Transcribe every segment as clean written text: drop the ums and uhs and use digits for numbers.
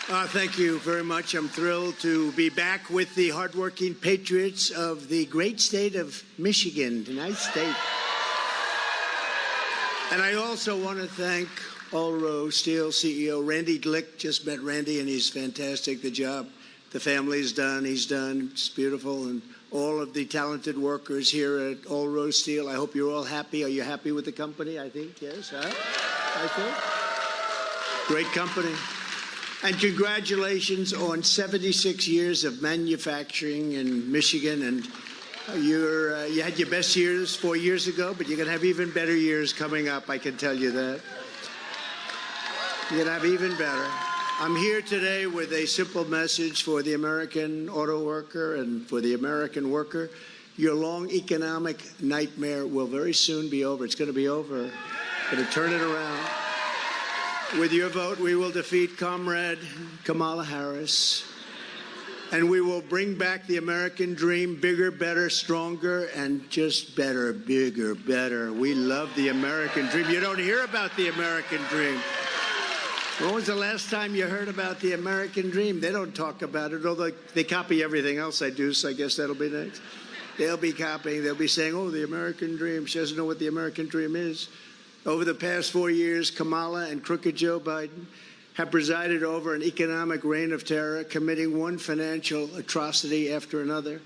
Thank you very much. I'm thrilled to be back with the hardworking patriots of the great state of Michigan, a nice state. And I also want to thank Allro Steel CEO Randy Glick. Just met Randy, and he's fantastic. The job the family's done, he's done. It's beautiful. And all of the talented workers here at Allro Steel, I hope you're all happy. Are you happy with the company? I think, yes, huh? I think. Great company. And congratulations on 76 years of manufacturing in Michigan. And you had your best years 4 years ago, but you're going to have even better years coming up, I can tell you that. You're going to have even better. I'm here today with a simple message for the American auto worker and for the American worker. Your long economic nightmare will very soon be over. It's going to be over. Going to turn it around. With your vote, we will defeat Comrade Kamala Harris, and we will bring back the American dream, bigger, better, stronger, and just better, bigger, better. We love the American dream. You don't hear about the American dream. When was the last time you heard about the American dream? They don't talk about it, although they copy everything else I do, so I guess that'll be nice. They'll be copying. They'll be saying, oh, the American dream. She doesn't know what the American dream is. Over the past 4 years, Kamala and crooked Joe Biden have presided over an economic reign of terror, committing one financial atrocity after another.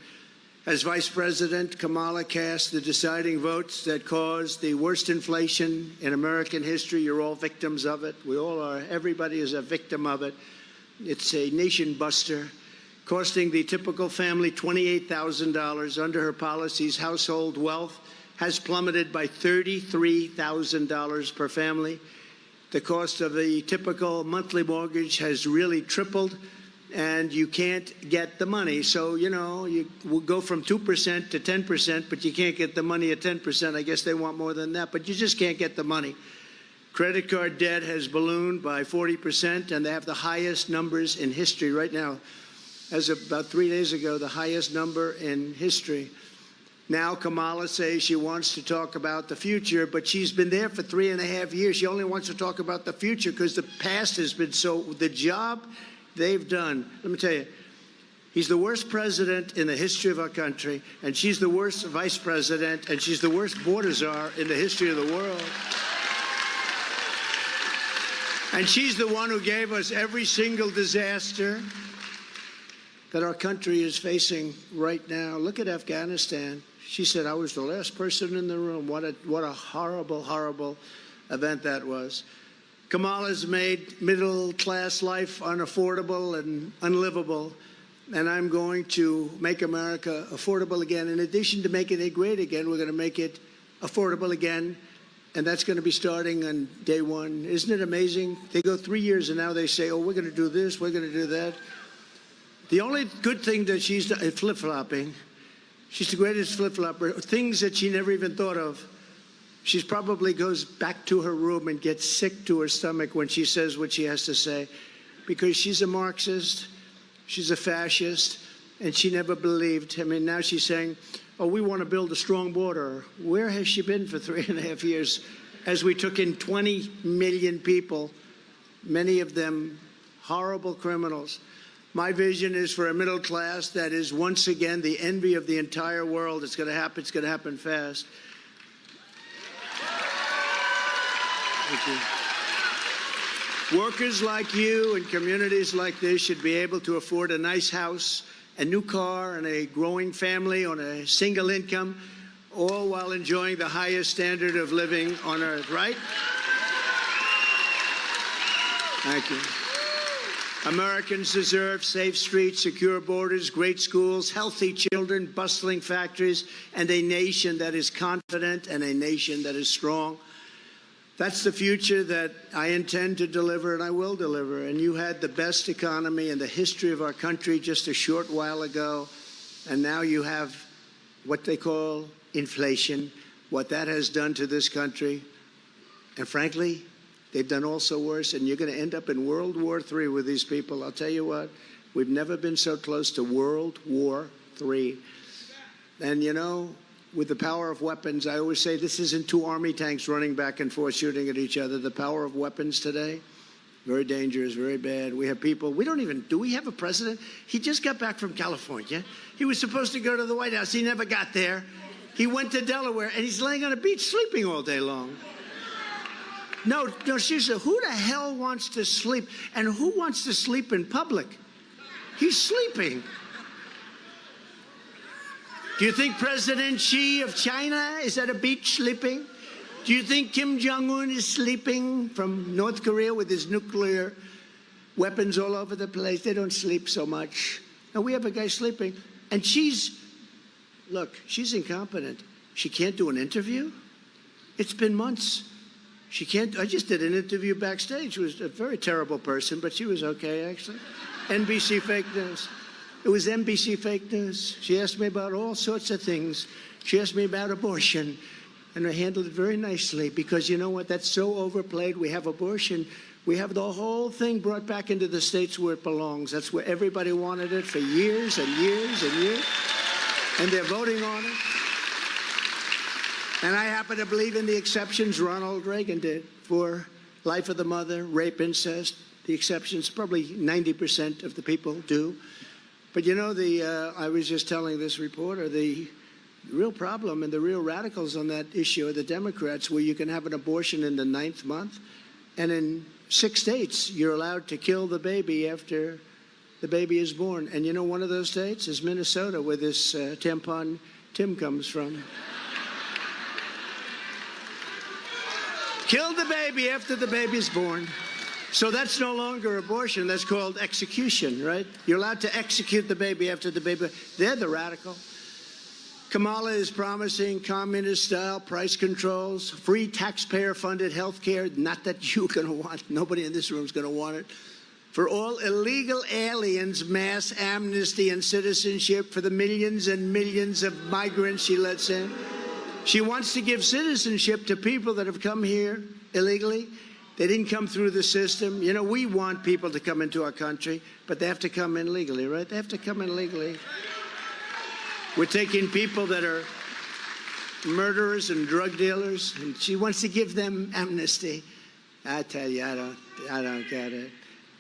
As vice president, Kamala cast the deciding votes that caused the worst inflation in American history. You're all victims of it. We all are. Everybody is a victim of it. It's a nation buster, costing the typical family $28,000. Under her policies, household wealth has plummeted by $33,000 per family. The cost of the typical monthly mortgage has really tripled, and you can't get the money. So, you know, you will go from 2% to 10%, but you can't get the money at 10%. I guess they want more than that, but you just can't get the money. Credit card debt has ballooned by 40%, and they have the highest numbers in history right now. As of about 3 days ago, the highest number in history. Now Kamala says she wants to talk about the future, but she's been there for 3.5 years. She only wants to talk about the future because the past has been so, the job they've done. Let me tell you, he's the worst president in the history of our country, and she's the worst vice president, and she's the worst border czar in the history of the world. And she's the one who gave us every single disaster that our country is facing right now. Look at Afghanistan. She said, I was the last person in the room. What a horrible, horrible event that was. Kamala's made middle-class life unaffordable and unlivable, and I'm going to make America affordable again. In addition to making it great again, we're going to make it affordable again, and that's going to be starting on day one. Isn't it amazing? They go 3 years, and now they say, oh, we're going to do this, we're going to do that. The only good thing that she's done is flip-flopping. She's the greatest flip-flopper. Things that she never even thought of. She probably goes back to her room and gets sick to her stomach when she says what she has to say, because she's a Marxist, she's a fascist, and she never believed. I mean, now she's saying, oh, we want to build a strong border. Where has she been for 3.5 years as we took in 20 million people, many of them horrible criminals? My vision is for a middle class that is once again the envy of the entire world. It's going to happen. It's going to happen fast. Thank you. Workers like you and communities like this should be able to afford a nice house, a new car, and a growing family on a single income, all while enjoying the highest standard of living on earth, right? Thank you. Americans deserve safe streets, secure borders, great schools, healthy children, bustling factories, and a nation that is confident and a nation that is strong. That's the future that I intend to deliver, and I will deliver. And you had the best economy in the history of our country just a short while ago, and now you have what they call inflation, what that has done to this country. And frankly, they've done also worse, and you're going to end up in World War III with these people. I'll tell you what, we've never been so close to World War III. And, you know, with the power of weapons, I always say this isn't two army tanks running back and forth shooting at each other. The power of weapons today Very dangerous, very bad. We have people, do we have a president? He just got back from California. He was supposed to go to the White House. He never got there. He went to Delaware, and he's laying on a beach sleeping all day long. No, seriously, who the hell wants to sleep? And who wants to sleep in public? He's sleeping. Do you think President Xi of China is at a beach sleeping? Do you think Kim Jong-un is sleeping from North Korea with his nuclear weapons all over the place? They don't sleep so much. Now, we have a guy sleeping, and she's incompetent. She can't do an interview. It's been months. She can't. I just did an interview backstage. She was a very terrible person, but she was okay, actually. NBC fake news. It was NBC fake news. She asked me about all sorts of things. She asked me about abortion, and I handled it very nicely because you know what? That's so overplayed. We have abortion. We have the whole thing brought back into the states where it belongs. That's where everybody wanted it for years and years and years, and they're voting on it. And I happen to believe in the exceptions Ronald Reagan did for life of the mother, rape, incest. The exceptions, probably 90% of the people do. But you know, I was just telling this reporter, the real problem and the real radicals on that issue are the Democrats, where you can have an abortion in the 9th month, and in 6 states, you're allowed to kill the baby after the baby is born. And you know, one of those states is Minnesota, where this tampon Tim comes from. Kill the baby after the baby's born. So that's no longer abortion. That's called execution, right? You're allowed to execute the baby after the baby. They're the radical. Kamala is promising communist-style price controls, free taxpayer-funded health care. Not that you're going to want. Nobody in this room is going to want it. For all illegal aliens, mass amnesty and citizenship for the millions and millions of migrants she lets in. She wants to give citizenship to people that have come here illegally. They didn't come through the system. You know, we want people to come into our country, but they have to come in legally, right? They have to come in legally. We're taking people that are murderers and drug dealers, and she wants to give them amnesty. I tell you, I don't get it.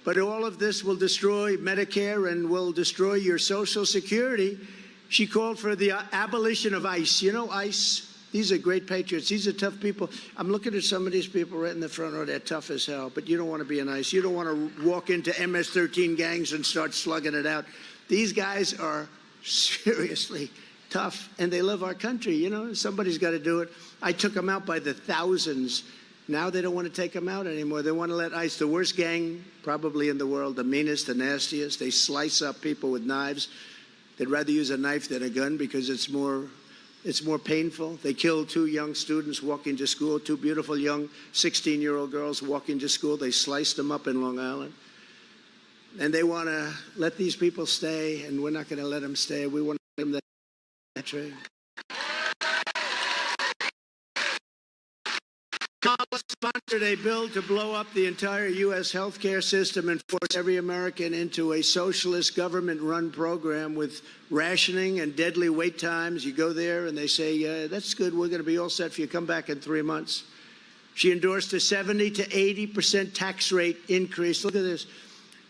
But all of this will destroy Medicare and will destroy your Social Security. She called for the abolition of ICE. You know ICE? These are great patriots. These are tough people. I'm looking at some of these people right in the front row. They're tough as hell, but you don't want to be an ICE. You don't want to walk into MS-13 gangs and start slugging it out. These guys are seriously tough, and they love our country. You know, somebody's got to do it. I took them out by the thousands. Now they don't want to take them out anymore. They want to let ICE, the worst gang probably in the world, the meanest, the nastiest. They slice up people with knives. They'd rather use a knife than a gun because it's more painful. They killed 2 young students walking to school, 2 beautiful young 16-year-old girls walking to school. They sliced them up in Long Island. And they want to let these people stay, and we're not going to let them stay. We want to give them that trade. Congress sponsored a bill to blow up the entire U.S. healthcare system and force every American into a socialist government-run program with rationing and deadly wait times. You go there and they say, yeah, that's good. We're going to be all set for you. Come back in 3 months. She endorsed a 70 to 80% tax rate increase. Look at this.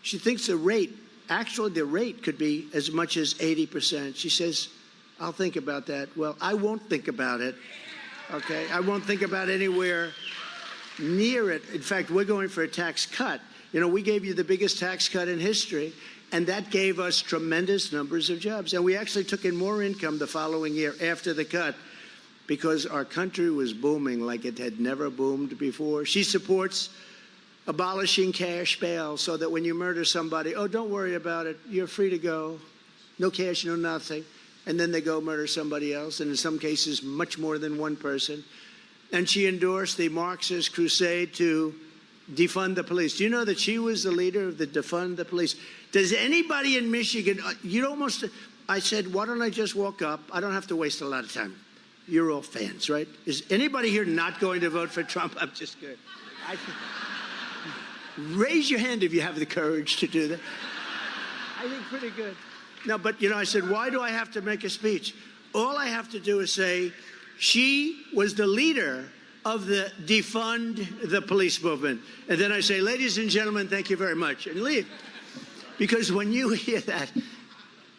She thinks the rate could be as much as 80%. She says, I'll think about that. Well, I won't think about it. Okay, I won't think about anywhere near it. In fact, we're going for a tax cut. You know, we gave you the biggest tax cut in history, and that gave us tremendous numbers of jobs. And we actually took in more income the following year after the cut because our country was booming like it had never boomed before. She supports abolishing cash bail so that when you murder somebody, oh, don't worry about it. You're free to go. No cash, no nothing. And then they go murder somebody else, and in some cases, much more than one person. And she endorsed the Marxist crusade to defund the police. Do you know that she was the leader of the defund the police? Does anybody in Michigan, I said, why don't I just walk up? I don't have to waste a lot of time. You're all fans, right? Is anybody here not going to vote for Trump? I'm just kidding. Raise your hand if you have the courage to do that. I think pretty good. No, but, you know, I said, why do I have to make a speech? All I have to do is say, she was the leader of the defund the police movement. And then I say, ladies and gentlemen, thank you very much, and leave. Because when you hear that,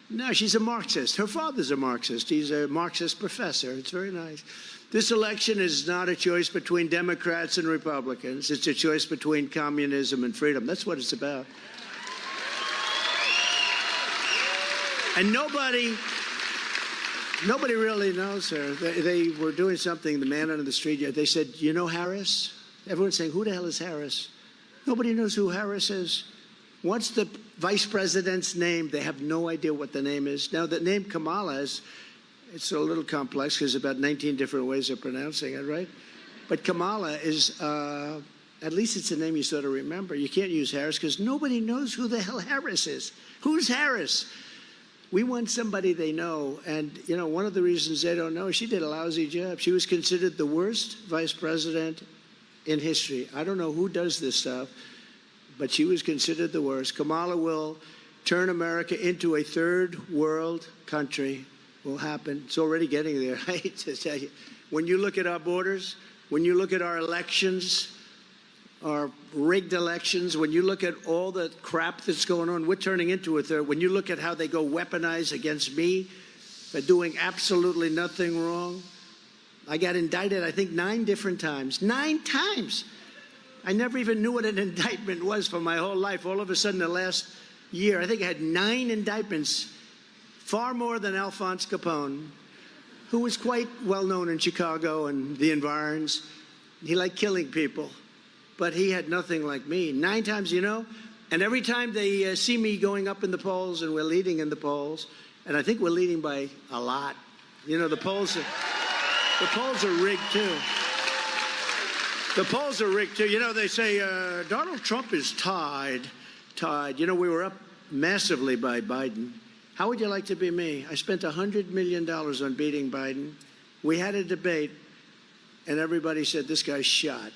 no, she's a Marxist. Her father's a Marxist. He's a Marxist professor. It's very nice. This election is not a choice between Democrats and Republicans. It's a choice between communism and freedom. That's what it's about. And nobody really knows her. They were doing something, the man on the street, they said, you know Harris? Everyone's saying, who the hell is Harris? Nobody knows who Harris is. What's the vice president's name? They have no idea what the name is. Now, the name Kamala is, it's a little complex because about 19 different ways of pronouncing it, right? But Kamala is, at least it's a name you sort of remember. You can't use Harris because nobody knows who the hell Harris is. Who's Harris? We want somebody they know, and, you know, one of the reasons they don't know, she did a lousy job. She was considered the worst vice president in history. I don't know who does this stuff, but she was considered the worst. Kamala will turn America into a third world country. Will happen. It's already getting there. I hate to tell you. When you look at our borders, when you look at our elections, our rigged elections, when you look at all the crap that's going on, we're turning into a third. When you look at how they go weaponize against me for doing absolutely nothing wrong, I got indicted, I think, 9 different times. 9 times. I never even knew what an indictment was for my whole life. All of a sudden, the last year, I think I had 9 indictments, far more than Alphonse Capone, who was quite well known in Chicago and the environs. He liked killing people. But he had nothing like me. 9 times, you know? And every time they see me going up in the polls, and we're leading in the polls, and I think we're leading by a lot. You know, the polls are rigged, too. The polls are rigged, too. You know, they say Donald Trump is tied. You know, we were up massively by Biden. How would you like to be me? I spent $100 million on beating Biden. We had a debate, and everybody said, this guy's shot.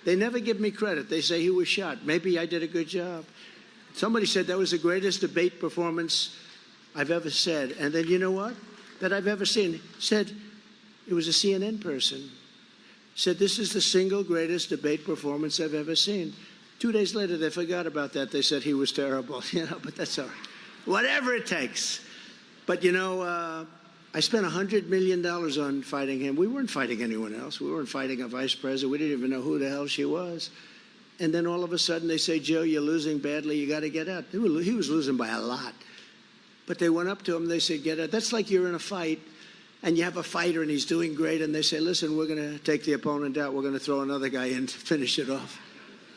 They never give me credit. They say he was shot. Maybe I did a good job. Somebody said that was the greatest debate performance I've ever said. And then you know what? That I've ever seen. Said, it was a CNN person. Said, this is the single greatest debate performance I've ever seen. 2 days later, they forgot about that. They said he was terrible. You know, but that's all right. Whatever it takes. But, you know, I spent $100 million on fighting him. We weren't fighting anyone else. We weren't fighting a vice president. We didn't even know who the hell she was. And then all of a sudden they say, Joe, you're losing badly. You got to get out. He was losing by a lot. But they went up to him. They said, get out. That's like you're in a fight, and you have a fighter, and he's doing great. And they say, listen, we're going to take the opponent out. We're going to throw another guy in to finish it off.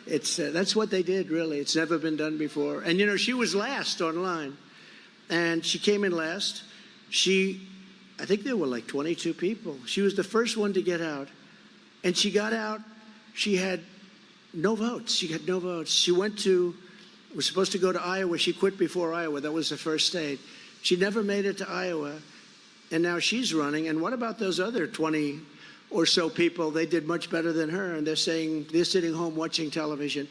That's what they did, really. It's never been done before. And, you know, she was last online. And she came in last. I think there were like 22 people. She was the first one to get out. And she got out. She had no votes. She had no votes. She was supposed to go to Iowa. She quit before Iowa. That was the first state. She never made it to Iowa. And now she's running. And what about those other 20 or so people? They did much better than her. And they're saying they're sitting home watching television.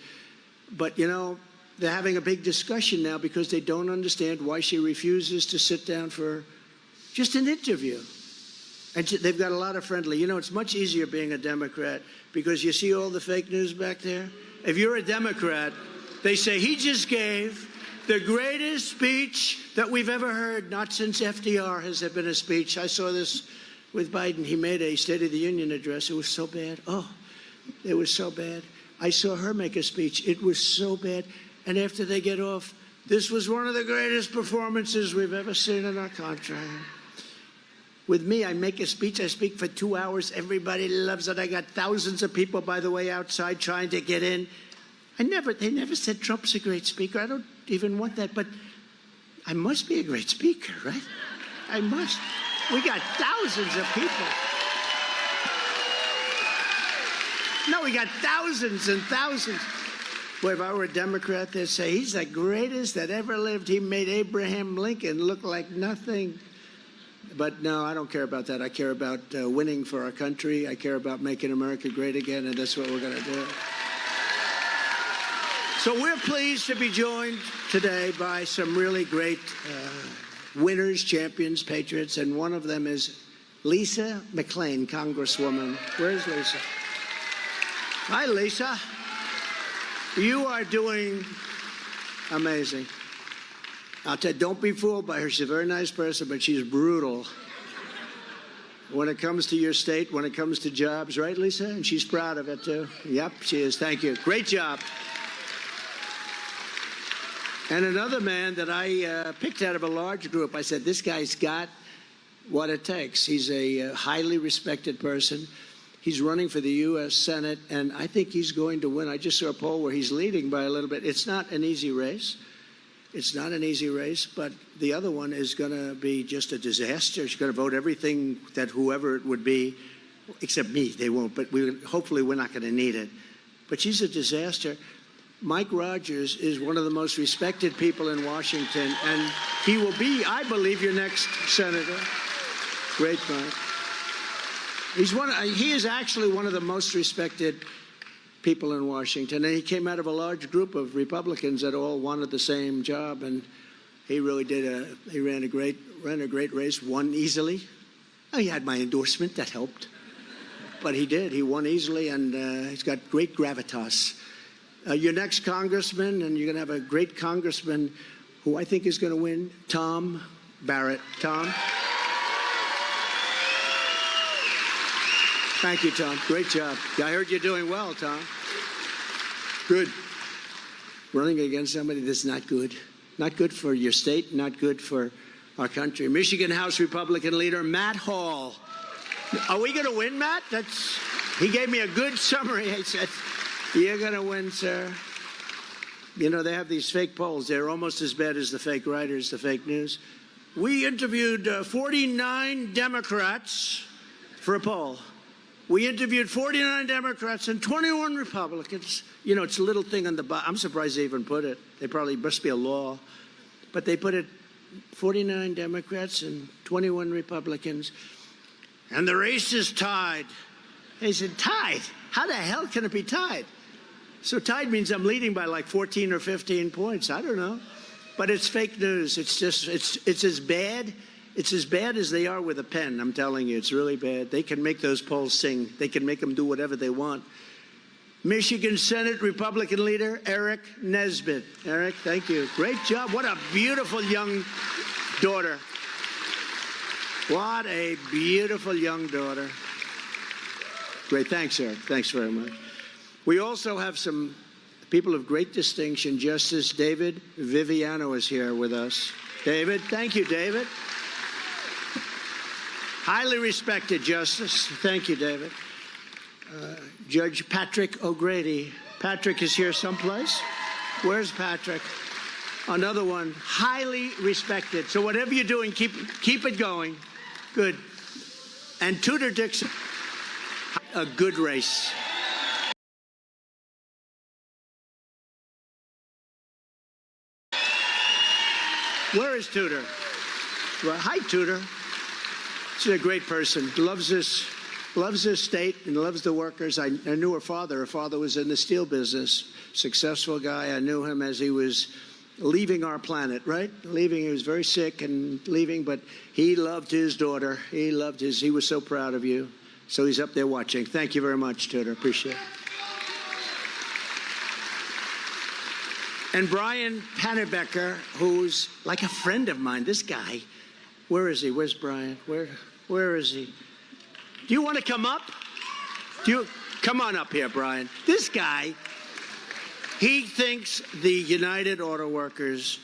But, you know, they're having a big discussion now because they don't understand why she refuses to sit down for just an interview. And they've got a lot of friendly. You know, it's much easier being a Democrat because you see all the fake news back there. If you're a Democrat, they say he just gave the greatest speech that we've ever heard. Not since FDR has there been a speech. I saw this with Biden. He made a State of the Union address. It was so bad. Oh, it was so bad. I saw her make a speech. It was so bad. And after they get off, this was one of the greatest performances we've ever seen in our country. With me, I make a speech. I speak for 2 hours. Everybody loves it. I got thousands of people, by the way, outside trying to get in. They never said Trump's a great speaker. I don't even want that, but I must be a great speaker, right? I must. We got thousands of people. No, we got thousands and thousands. Boy, if I were a Democrat, they'd say, he's the greatest that ever lived. He made Abraham Lincoln look like nothing. But no, I don't care about that. I care about winning for our country. I care about making America great again, and that's what we're going to do. So we're pleased to be joined today by some really great winners, champions, patriots, and one of them is Lisa McClain, Congresswoman. Where's Lisa? Hi, Lisa. You are doing amazing. I'll tell you, don't be fooled by her. She's a very nice person, but she's brutal when it comes to your state, when it comes to jobs, right, Lisa? And she's proud of it, too. Yep, she is. Thank you. Great job. And another man that I picked out of a large group, I said, this guy's got what it takes. He's a highly respected person. He's running for the U.S. Senate, and I think he's going to win. I just saw a poll where he's leading by a little bit. It's not an easy race. It's not an easy race, but the other one is going to be just a disaster. She's going to vote everything that whoever it would be, except me, they won't, but hopefully we're not going to need it. But she's a disaster. Mike Rogers is one of the most respected people in Washington, and he will be, I believe, your next senator. Great Mike. He is actually one of the most respected people in Washington, and he came out of a large group of Republicans that all wanted the same job, and he really did. He ran a great race, won easily. Oh, he had my endorsement, that helped, but he did. He won easily, and he's got great gravitas. Your next congressman, and you're going to have a great congressman who I think is going to win, Tom Barrett. Tom. Thank you, Tom. Great job. I heard you're doing well, Tom. Good. Running against somebody that's not good. Not good for your state, not good for our country. Michigan House Republican leader Matt Hall. Are we going to win, Matt? He gave me a good summary. He said, you're going to win, sir. You know, they have these fake polls. They're almost as bad as the fake writers, the fake news. We interviewed 49 Democrats for a poll. We interviewed 49 Democrats and 21 Republicans. You know, it's a little thing on the bottom. I'm surprised they even put it. They probably must be a law. But they put it 49 Democrats and 21 Republicans. And the race is tied. They said, tied? How the hell can it be tied? So tied means I'm leading by like 14 or 15 points. I don't know. But it's fake news. It's just, it's as bad. It's as bad as they are with a pen, I'm telling you. It's really bad. They can make those polls sing. They can make them do whatever they want. Michigan Senate Republican leader Eric Nesbitt. Eric, thank you. Great job. What a beautiful young daughter. What a beautiful young daughter. Great. Thanks, Eric. Thanks very much. We also have some people of great distinction. Justice David Viviano is here with us. David, thank you, David. Highly respected Justice. Thank you, David. Judge Patrick O'Grady. Patrick is here someplace. Where's Patrick? Another one, highly respected. So whatever you're doing, keep it going. Good. And Tudor Dixon, a good race. Where is Tudor? Well, hi, Tudor. She's a great person. Loves this state and loves the workers. I knew her father. Her father was in the steel business. Successful guy. I knew him as he was leaving our planet, right? Leaving. He was very sick and leaving, but he loved his daughter. He was so proud of you. So he's up there watching. Thank you very much, Tudor. Appreciate it. And Brian Pannebecker, who's like a friend of mine. This guy. Where is he? Where's Brian? Where is he? Do you want to come up? Come on up here, Brian. This guy, he thinks the United Auto Workers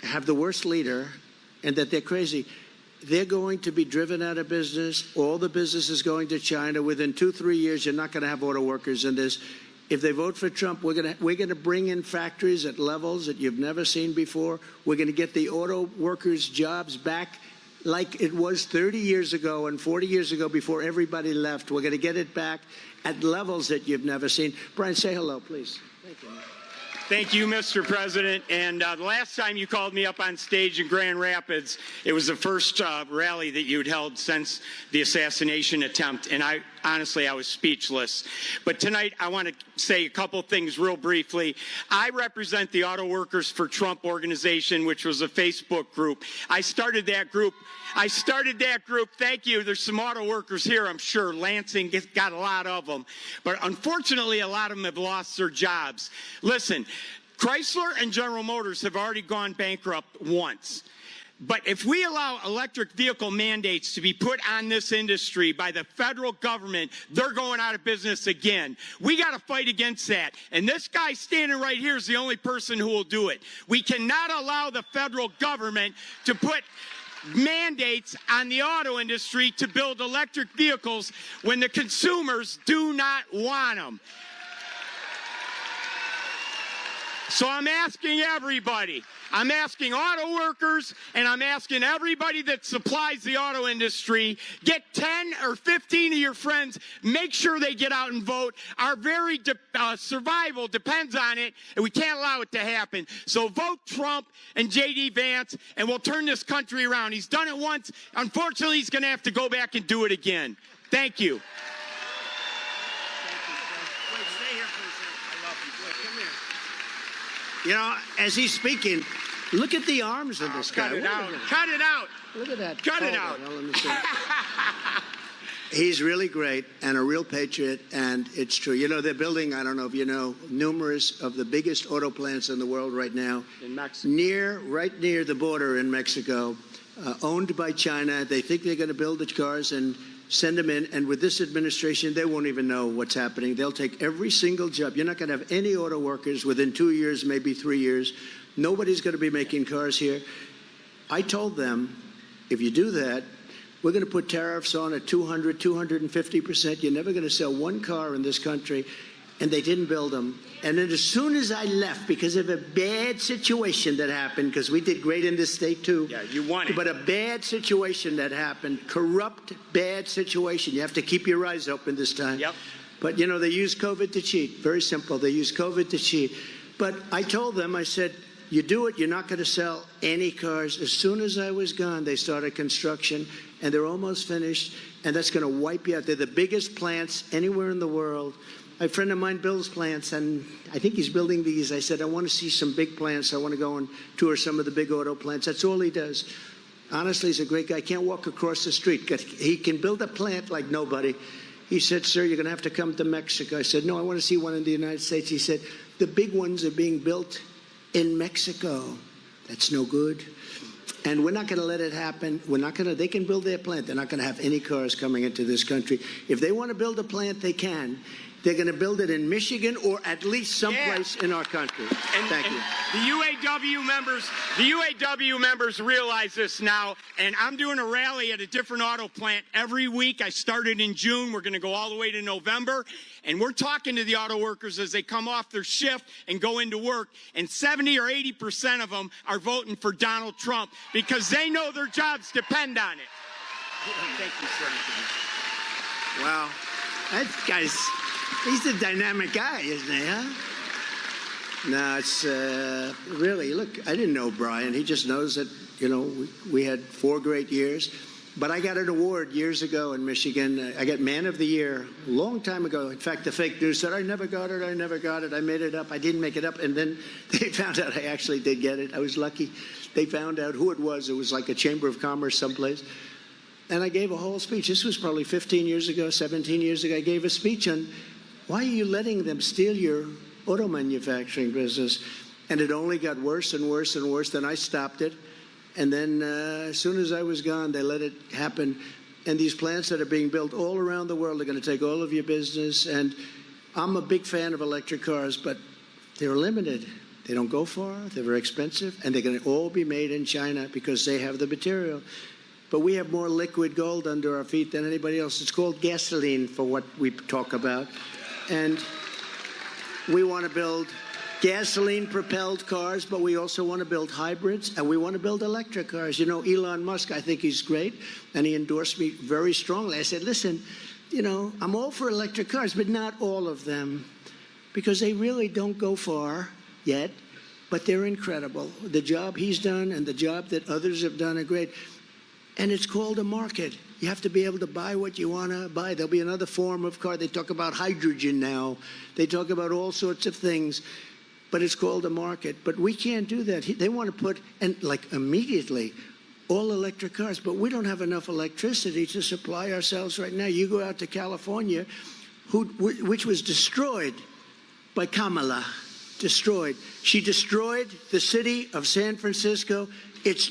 have the worst leader and that they're crazy. They're going to be driven out of business. All the business is going to China. Within 2-3 years, you're not going to have auto workers in this. If they vote for Trump, we're going to bring in factories at levels that you've never seen before. We're going to get the auto workers' jobs back like it was 30 years ago and 40 years ago before everybody left. We're going to get it back at levels that you've never seen. Brian, say hello, please. Thank you. Thank you, Mr. President. And the last time you called me up on stage in Grand Rapids, it was the first rally that you'd held since the assassination attempt. And honestly, I was speechless. But tonight, I want to say a couple things real briefly. I represent the Auto Workers for Trump organization, which was a Facebook group. I started that group. Thank you. There's some auto workers here, I'm sure. Lansing got a lot of them. But unfortunately, a lot of them have lost their jobs. Listen, Chrysler and General Motors have already gone bankrupt once. But if we allow electric vehicle mandates to be put on this industry by the federal government, they're going out of business again. We got to fight against that. And this guy standing right here is the only person who will do it. We cannot allow the federal government to put mandates on the auto industry to build electric vehicles when the consumers do not want them. So I'm asking everybody, I'm asking auto workers, and I'm asking everybody that supplies the auto industry, get 10 or 15 of your friends, make sure they get out and vote. Our very survival depends on it, and we can't allow it to happen. So vote Trump and J.D. Vance, and we'll turn this country around. He's done it once. Unfortunately, he's going to have to go back and do it again. Thank you. You know, as he's speaking, look at the arms of this guy. Cut it out. Cut it out. Look at that. Cut it out. Well, let me see. He's really great and a real patriot, and it's true. You know, they're building, I don't know if you know, numerous of the biggest auto plants in the world right now. In Mexico. Right near the border in Mexico, owned by China. They think they're going to build the cars and send them in, and with this administration, they won't even know what's happening. They'll take every single job. You're not going to have any auto workers within 2 years, maybe 3 years. Nobody's going to be making cars here. I told them, if you do that, we're going to put tariffs on at 200, 250%. You're never going to sell one car in this country. And they didn't build them. And then as soon as I left, because of a bad situation that happened, because we did great in this state too. Yeah, you won it. But a bad situation that happened, corrupt, bad situation. You have to keep your eyes open this time. Yep. But, you know, they use COVID to cheat. Very simple. They use COVID to cheat. But I told them, I said, you do it, you're not going to sell any cars. As soon as I was gone, they started construction, and they're almost finished, and that's going to wipe you out. They're the biggest plants anywhere in the world. A friend of mine builds plants, and I think he's building these. I said, I want to see some big plants. I want to go and tour some of the big auto plants. That's all he does. Honestly, he's a great guy. Can't walk across the street. He can build a plant like nobody. He said, sir, you're going to have to come to Mexico. I said, no, I want to see one in the United States. He said, the big ones are being built in Mexico. That's no good. And we're not going to let it happen. They can build their plant. They're not going to have any cars coming into this country. If they want to build a plant, they can. They're going to build it in Michigan or at least someplace in our country. Thank you. The UAW members realize this now, and I'm doing a rally at a different auto plant every week. I started in June. We're going to go all the way to November, and we're talking to the auto workers as they come off their shift and go into work, and 70 or 80% of them are voting for Donald Trump because they know their jobs depend on it. Thank you, sir. Wow. That guy's... He's a dynamic guy, isn't he, huh? No, it's really, look, I didn't know Brian. He just knows that, you know, we had 4 great years. But I got an award years ago in Michigan. I got Man of the Year a long time ago. In fact, the fake news said, I never got it. I made it up. I didn't make it up. And then they found out I actually did get it. I was lucky. They found out who it was. It was like a Chamber of Commerce someplace. And I gave a whole speech. This was probably 15 years ago, 17 years ago. I gave a speech on why are you letting them steal your auto manufacturing business? And it only got worse and worse and worse. Then I stopped it. And then as soon as I was gone, they let it happen. And these plants that are being built all around the world are going to take all of your business. And I'm a big fan of electric cars, but they're limited. They don't go far. They're very expensive. And they're going to all be made in China because they have the material. But we have more liquid gold under our feet than anybody else. It's called gasoline for what we talk about. And we want to build gasoline-propelled cars, but we also want to build hybrids, and we want to build electric cars. You know, Elon Musk, I think he's great, and he endorsed me very strongly. I said, listen, you know, I'm all for electric cars, but not all of them, because they really don't go far, yet, but they're incredible. The job he's done and the job that others have done are great. And it's called a market. You have to be able to buy what you want to buy. There'll be another form of car. They talk about hydrogen now. They talk about all sorts of things, but it's called a market. But we can't do that. They want to put, and like immediately, all electric cars, but we don't have enough electricity to supply ourselves right now. You go out to California, which was destroyed by Kamala, destroyed. She destroyed the city of San Francisco.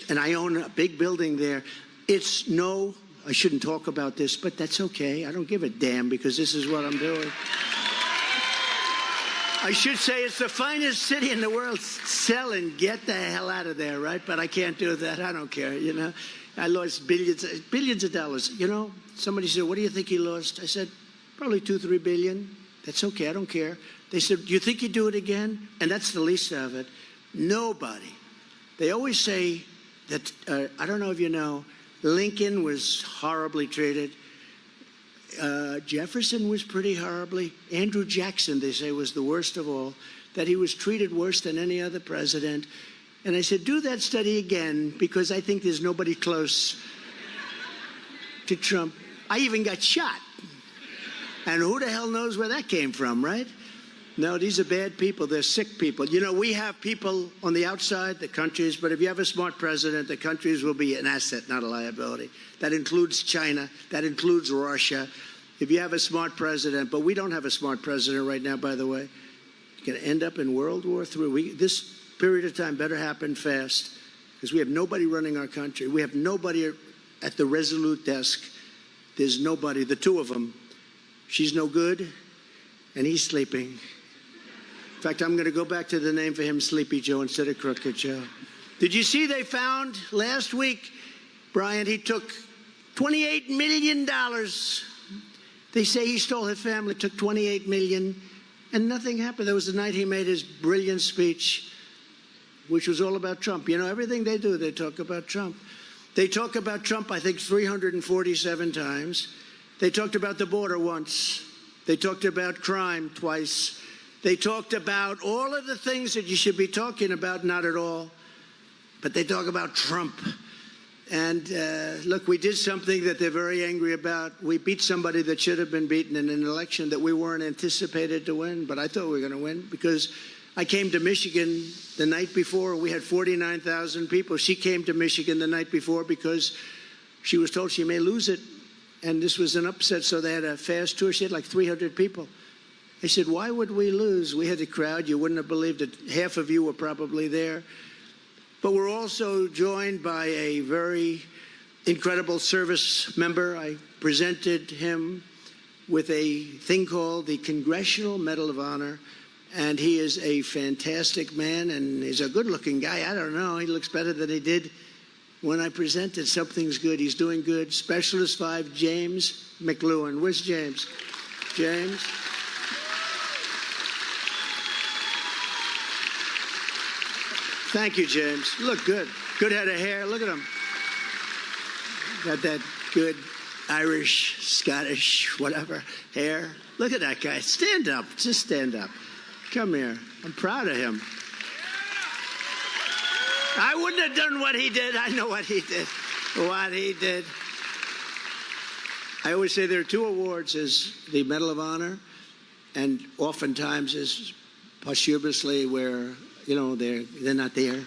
And I own a big building there. I shouldn't talk about this, but that's okay. I don't give a damn because this is what I'm doing. I should say it's the finest city in the world. Sell and get the hell out of there, right? But I can't do that. I don't care, you know. I lost billions of dollars. You know, somebody said, what do you think he lost? I said, probably 2-3 billion. That's okay. I don't care. They said, do you think you'd do it again? And that's the least of it. Nobody. They always say that, I don't know if you know, Lincoln was horribly treated. Jefferson was pretty horribly. Andrew Jackson, they say, was the worst of all, that he was treated worse than any other president. And I said, do that study again, because I think there's nobody close to Trump. I even got shot. And who the hell knows where that came from, right? No, these are bad people. They're sick people. You know, we have people on the outside, the countries, but if you have a smart president, the countries will be an asset, not a liability. That includes China. That includes Russia. If you have a smart president, but we don't have a smart president right now, by the way, you're going to end up in World War III. This period of time better happen fast because we have nobody running our country. We have nobody at the Resolute desk. There's nobody, the two of them. She's no good, and he's sleeping. In fact, I'm going to go back to the name for him, Sleepy Joe, instead of Crooked Joe. Did you see they found last week, Brian, he took $28 million. They say he stole his family, took $28 million, and nothing happened. That was the night he made his brilliant speech, which was all about Trump. You know, everything they do, they talk about Trump. They talk about Trump, I think, 347 times. They talked about the border once. They talked about crime twice. They talked about all of the things that you should be talking about, not at all. But they talk about Trump. And look, we did something that they're very angry about. We beat somebody that should have been beaten in an election that we weren't anticipated to win. But I thought we were going to win because I came to Michigan the night before. We had 49,000 people. She came to Michigan the night before because she was told she may lose it. And this was an upset, so they had a fast tour. She had like 300 people. I said, why would we lose? We had a crowd. You wouldn't have believed it. Half of you were probably there. But we're also joined by a very incredible service member. I presented him with a thing called the Congressional Medal of Honor. And he is a fantastic man, and he's a good-looking guy. I don't know. He looks better than he did when I presented. Something's good. He's doing good. Specialist 5, James McLuhan. Where's James? James? Thank you, James. Look good. Good head of hair. Look at him. Got that good Irish, Scottish, whatever hair. Look at that guy. Stand up. Just stand up. Come here. I'm proud of him. I wouldn't have done what he did. I know what he did. What he did. I always say there are two awards: is the Medal of Honor, and oftentimes is posthumously where, you know, they're not there.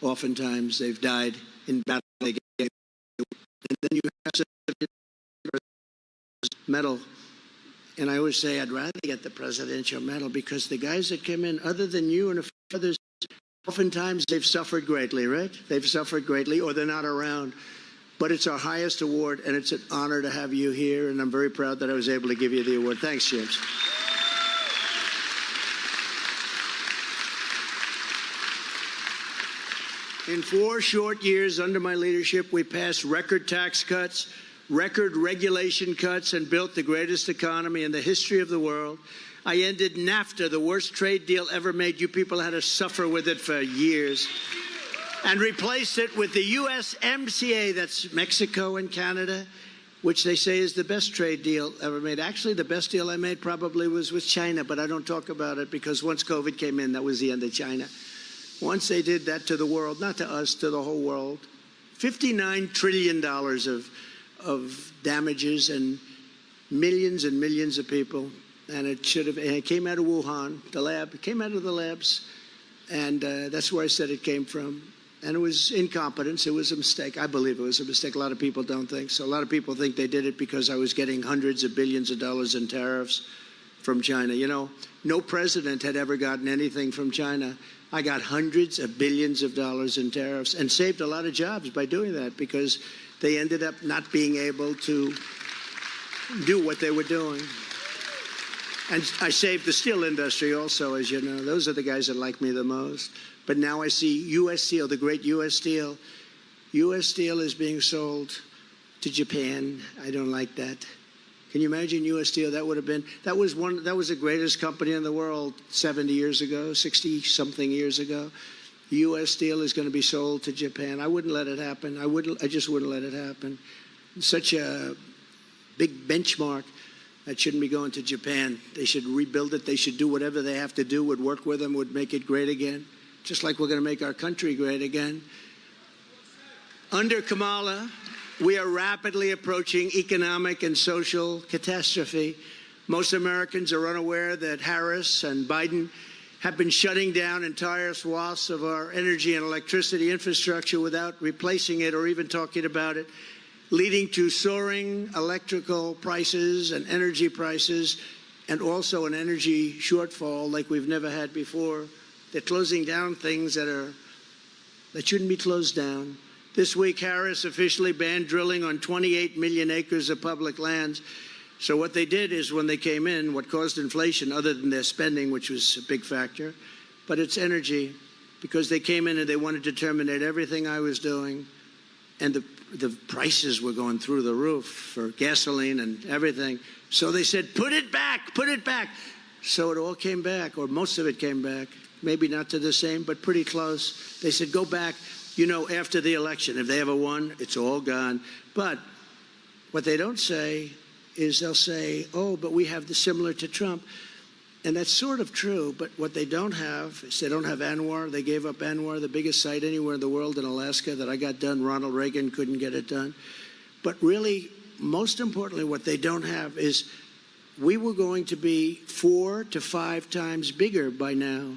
Oftentimes they've died in battle. And then you have a medal. And I always say I'd rather get the Presidential Medal because the guys that came in, other than you and a few others, oftentimes they've suffered greatly, right? They've suffered greatly, or they're not around. But it's our highest award, and it's an honor to have you here, and I'm very proud that I was able to give you the award. Thanks, James. In 4 short years under my leadership, we passed record tax cuts, record regulation cuts, and built the greatest economy in the history of the world. I ended NAFTA, the worst trade deal ever made. You people had to suffer with it for years. And replaced it with the USMCA, that's Mexico and Canada, which they say is the best trade deal ever made. Actually, the best deal I made probably was with China, but I don't talk about it because once COVID came in, that was the end of China. Once they did that to the world, not to us, to the whole world, $59 trillion of damages and millions of people. And it should have, and it came out of Wuhan, the lab. It came out of the labs, and that's where I said it came from. And it was incompetence. It was a mistake. I believe it was a mistake. A lot of people don't think so. A lot of people think they did it because I was getting hundreds of billions of dollars in tariffs from China. You know, no president had ever gotten anything from China. I got hundreds of billions of dollars in tariffs and saved a lot of jobs by doing that because they ended up not being able to do what they were doing. And I saved the steel industry also, as you know. Those are the guys that like me the most. But now I see U.S. Steel, the great U.S. Steel. U.S. Steel is being sold to Japan. I don't like that. Can you imagine U.S. Steel? That was the greatest company in the world 70 years ago, 60-something years ago. U.S. Steel is going to be sold to Japan. I wouldn't let it happen. I just wouldn't let it happen. Such a big benchmark. That shouldn't be going to Japan. They should rebuild it. They should do whatever they have to do, would work with them, would make it great again. Just like we're going to make our country great again. Under Kamala, we are rapidly approaching economic and social catastrophe. Most Americans are unaware that Harris and Biden have been shutting down entire swaths of our energy and electricity infrastructure without replacing it or even talking about it, leading to soaring electrical prices and energy prices, and also an energy shortfall like we've never had before. They're closing down things that shouldn't be closed down. This week, Harris officially banned drilling on 28 million acres of public lands. So what they did is when they came in, what caused inflation, other than their spending, which was a big factor, but it's energy, because they came in and they wanted to terminate everything I was doing, and the prices were going through the roof for gasoline and everything. So they said, put it back, put it back. So it all came back, or most of it came back. Maybe not to the same, but pretty close. They said, go back, after the election. If they ever won, it's all gone. But what they don't say is they'll say, oh, but we have the similar to Trump. And that's sort of true, but what they don't have is they don't have ANWR. They gave up ANWR, the biggest site anywhere in the world in Alaska that I got done. Ronald Reagan couldn't get it done. But really, most importantly, what they don't have is we were going to be 4 to 5 times bigger by now.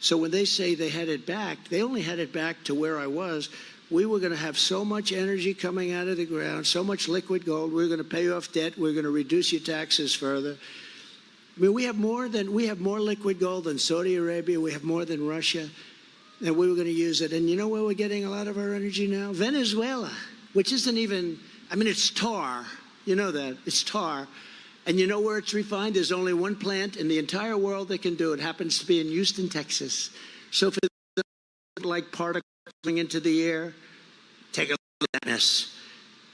So when they say they had it back, they only had it back to where I was. We were going to have so much energy coming out of the ground, so much liquid gold. We were going to pay off debt. We were going to reduce your taxes further. I mean, we have more liquid gold than Saudi Arabia. We have more than Russia, and we were going to use it. And you know where we're getting a lot of our energy now? Venezuela, which isn't even, it's tar. You know that. It's tar. And you know where it's refined? There's only one plant in the entire world that can do it. It happens to be in Houston, Texas. So for like particles coming into the air, take a look at that mess.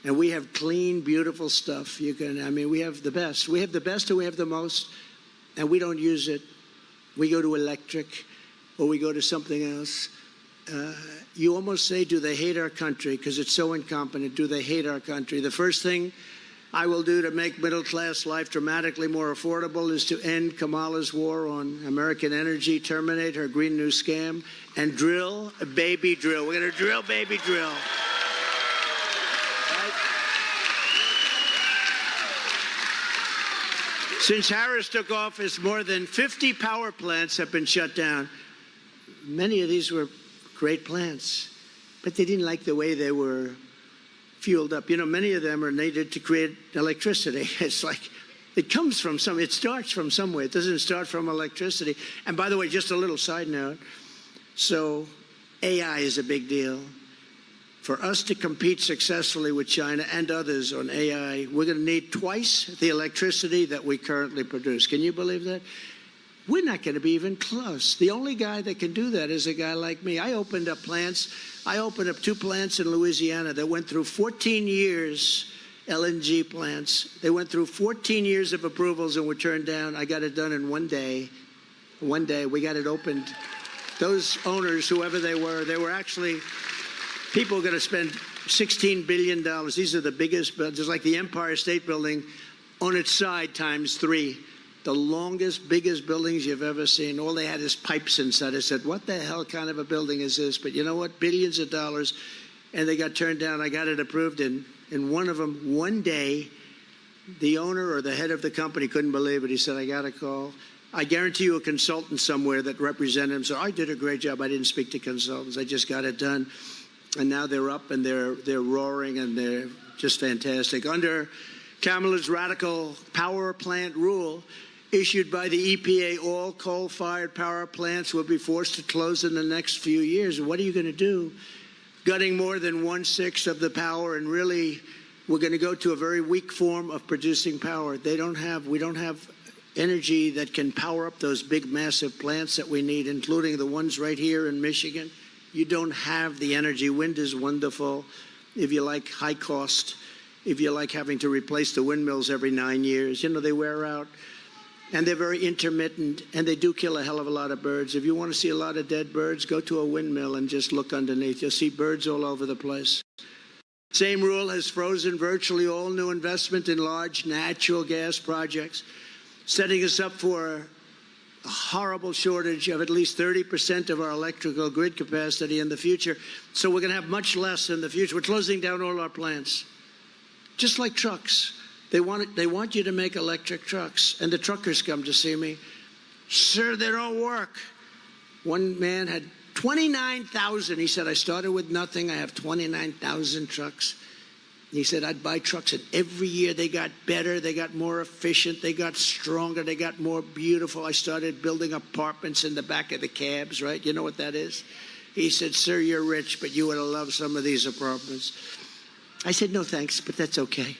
And we have clean, beautiful stuff. We have the best. We have the best and we have the most, and we don't use it. We go to electric or we go to something else. You almost say, do they hate our country? Because it's so incompetent. Do they hate our country? The first thing I will do to make middle-class life dramatically more affordable is to end Kamala's war on American energy, terminate her Green New Scam, and drill, baby, drill. We're going to drill, baby, drill. Right? Since Harris took office, more than 50 power plants have been shut down. Many of these were great plants, but they didn't like the way they were fueled up. Many of them are needed to create electricity. It's like, it starts from somewhere. It doesn't start from electricity. And by the way, just a little side note. So AI is a big deal. For us to compete successfully with China and others on AI, we're going to need twice the electricity that we currently produce. Can you believe that? We're not going to be even close. The only guy that can do that is a guy like me. I opened up 2 plants in Louisiana that went through 14 years, LNG plants. They went through 14 years of approvals and were turned down. I got it done in one day. One day, we got it opened. Those owners, whoever they were actually, people are going to spend $16 billion. These are the biggest, just like the Empire State Building on its side times 3. The longest, biggest buildings you've ever seen. All they had is pipes inside. I said, what the hell kind of a building is this? But you know what? Billions of dollars. And they got turned down. I got it approved. And one of them, one day, the owner or the head of the company couldn't believe it. He said, I got a call. I guarantee you a consultant somewhere that represented him. So I did a great job. I didn't speak to consultants. I just got it done. And now they're up and they're roaring and they're just fantastic. Under Kamala's radical power plant rule issued by the EPA, all coal-fired power plants will be forced to close in the next few years. What are you going to do? Gutting more than 1/6 of the power, and really we're going to go to a very weak form of producing power. We don't have energy that can power up those big, massive plants that we need, including the ones right here in Michigan. You don't have the energy. Wind is wonderful if you like high cost, if you like having to replace the windmills every 9 years. You know, they wear out, and they're very intermittent, and they do kill a hell of a lot of birds. If you want to see a lot of dead birds, go to a windmill and just look underneath. You'll see birds all over the place. Same rule has frozen virtually all new investment in large natural gas projects, setting us up for a horrible shortage of at least 30% of our electrical grid capacity in the future. So we're going to have much less in the future. We're closing down all our plants, just like trucks. They want you to make electric trucks, and the truckers come to see me. Sir, they don't work. One man had 29,000. He said, I started with nothing. I have 29,000 trucks. He said, I'd buy trucks, and every year they got better, they got more efficient, they got stronger, they got more beautiful. I started building apartments in the back of the cabs, right? You know what that is? He said, sir, you're rich, but you would have loved some of these apartments. I said, no, thanks, but that's okay.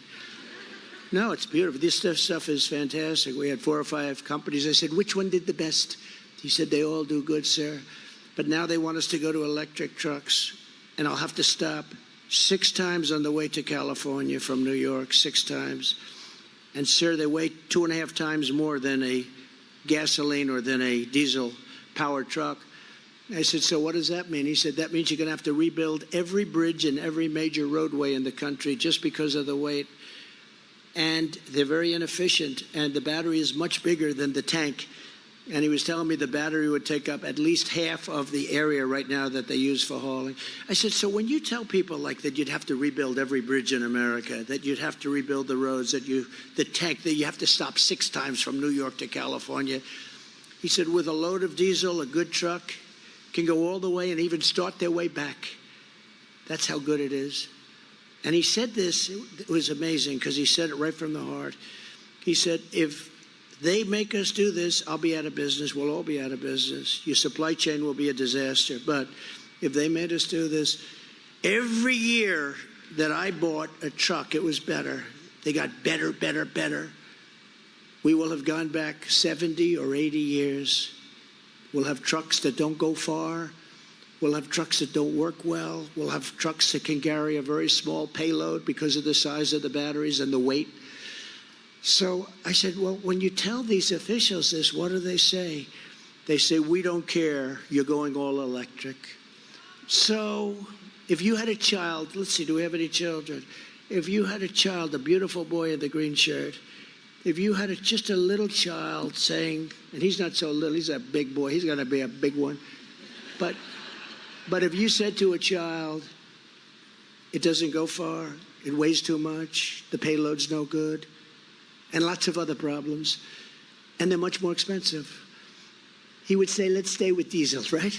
No, it's beautiful. This stuff is fantastic. We had 4 or 5 companies. I said, which one did the best? He said, they all do good, sir. But now they want us to go to electric trucks, and I'll have to stop 6 times on the way to California from New York, 6 times. And, sir, they weigh 2.5 times more than a gasoline or than a diesel-powered truck. I said, so what does that mean? He said, that means you're going to have to rebuild every bridge and every major roadway in the country just because of the weight. And they're very inefficient, and the battery is much bigger than the tank. And he was telling me the battery would take up at least half of the area right now that they use for hauling. I said, so when you tell people like that you'd have to rebuild every bridge in America, that you'd have to rebuild the roads, that the tank, that you have to stop 6 times from New York to California, he said, with a load of diesel, a good truck can go all the way and even start their way back. That's how good it is. And he said this, it was amazing because he said it right from the heart. He said, if they make us do this, I'll be out of business. We'll all be out of business. Your supply chain will be a disaster. But if they made us do this, every year that I bought a truck, it was better. They got better, better, better. We will have gone back 70 or 80 years. We'll have trucks that don't go far. We'll have trucks that don't work well. We'll have trucks that can carry a very small payload because of the size of the batteries and the weight. So I said, well, when you tell these officials this, what do they say? They say, we don't care. You're going all electric. So if you had a child, let's see, do we have any children? If you had a child, a beautiful boy in the green shirt, if you had just a little child saying, and he's not so little, he's a big boy, he's going to be a big one. But if you said to a child, it doesn't go far, it weighs too much, the payload's no good, and lots of other problems, and they're much more expensive, he would say, let's stay with diesels, right?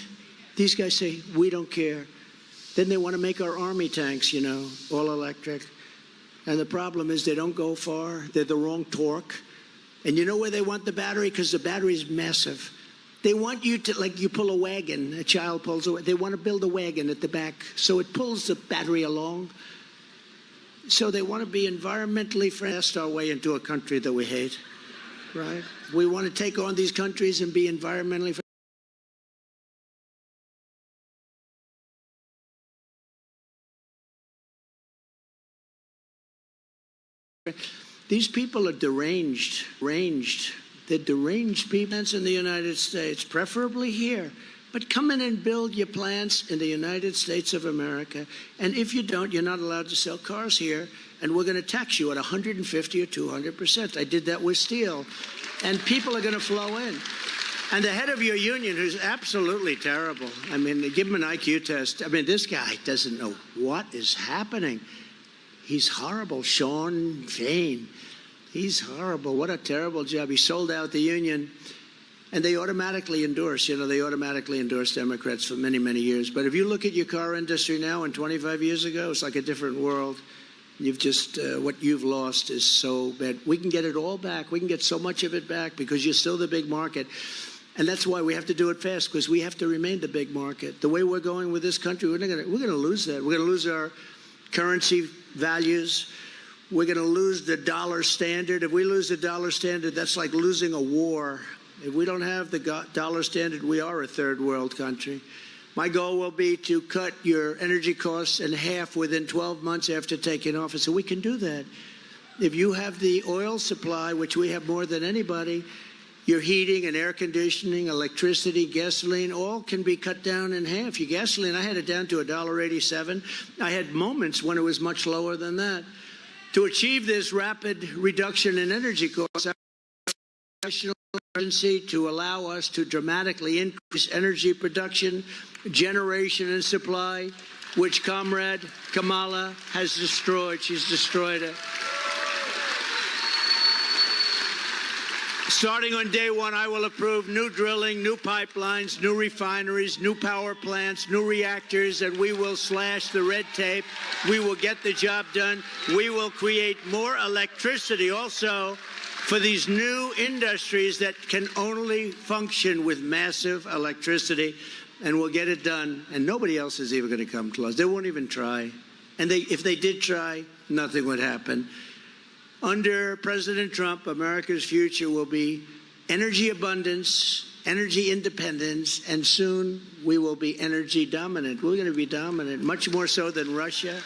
These guys say, we don't care. Then they want to make our army tanks, you know, all electric. And the problem is they don't go far. They're the wrong torque. And you know where they want the battery? Because the battery is massive. They want you to, like you pull a wagon, a child pulls a wagon. They want to build a wagon at the back so it pulls the battery along. So they want to be environmentally friendly, our way into a country that we hate, right? We want to take on these countries and be environmentally friendly. These people are deranged. They're deranged people in the United States, preferably here. But come in and build your plants in the United States of America. And if you don't, you're not allowed to sell cars here. And we're going to tax you at 150 or 200%. I did that with steel. And people are going to flow in. And the head of your union, who's absolutely terrible. I mean, give him an IQ test. I mean, this guy doesn't know what is happening. He's horrible. Sean Fain. He's horrible. What a terrible job. He sold out the union. And they automatically endorse, they automatically endorse Democrats for many, many years. But if you look at your car industry now and 25 years ago, it's like a different world. You've just, what you've lost is so bad. We can get it all back. We can get so much of it back because you're still the big market. And that's why we have to do it fast, because we have to remain the big market. The way we're going with this country, we're going to lose that. We're going to lose our currency values. We're going to lose the dollar standard. If we lose the dollar standard, that's like losing a war. If we don't have the dollar standard, we are a third world country. My goal will be to cut your energy costs in half within 12 months after taking office. So we can do that. If you have the oil supply, which we have more than anybody, your heating and air conditioning, electricity, gasoline, all can be cut down in half. Your gasoline, I had it down to $1.87. I had moments when it was much lower than that. To achieve this rapid reduction in energy costs, national emergency to allow us to dramatically increase energy production, generation, and supply, which Comrade Kamala has destroyed. She's destroyed it. Starting on day one, I will approve new drilling, new pipelines, new refineries, new power plants, new reactors, and we will slash the red tape. We will get the job done. We will create more electricity also for these new industries that can only function with massive electricity, and we'll get it done. And nobody else is even going to come close. They won't even try. And if they did try, nothing would happen. Under President Trump, America's future will be energy abundance, energy independence, and soon we will be energy dominant. We're going to be dominant, much more so than Russia.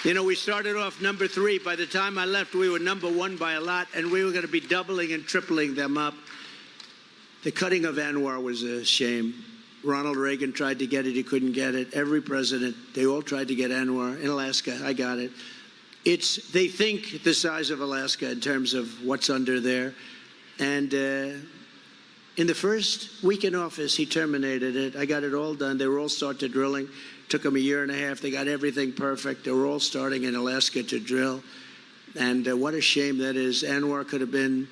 We started off number 3. By the time I left, we were number 1 by a lot, and we were going to be doubling and tripling them up. The cutting of ANWR was a shame. Ronald Reagan tried to get it. He couldn't get it. Every president, they all tried to get ANWR. In Alaska, I got it. They think the size of Alaska in terms of what's under there. And in the first week in office, he terminated it. I got it all done. They were all started drilling. Took them a year and a half. They got everything perfect. They were all starting in Alaska to drill. And what a shame that is. ANWR could have been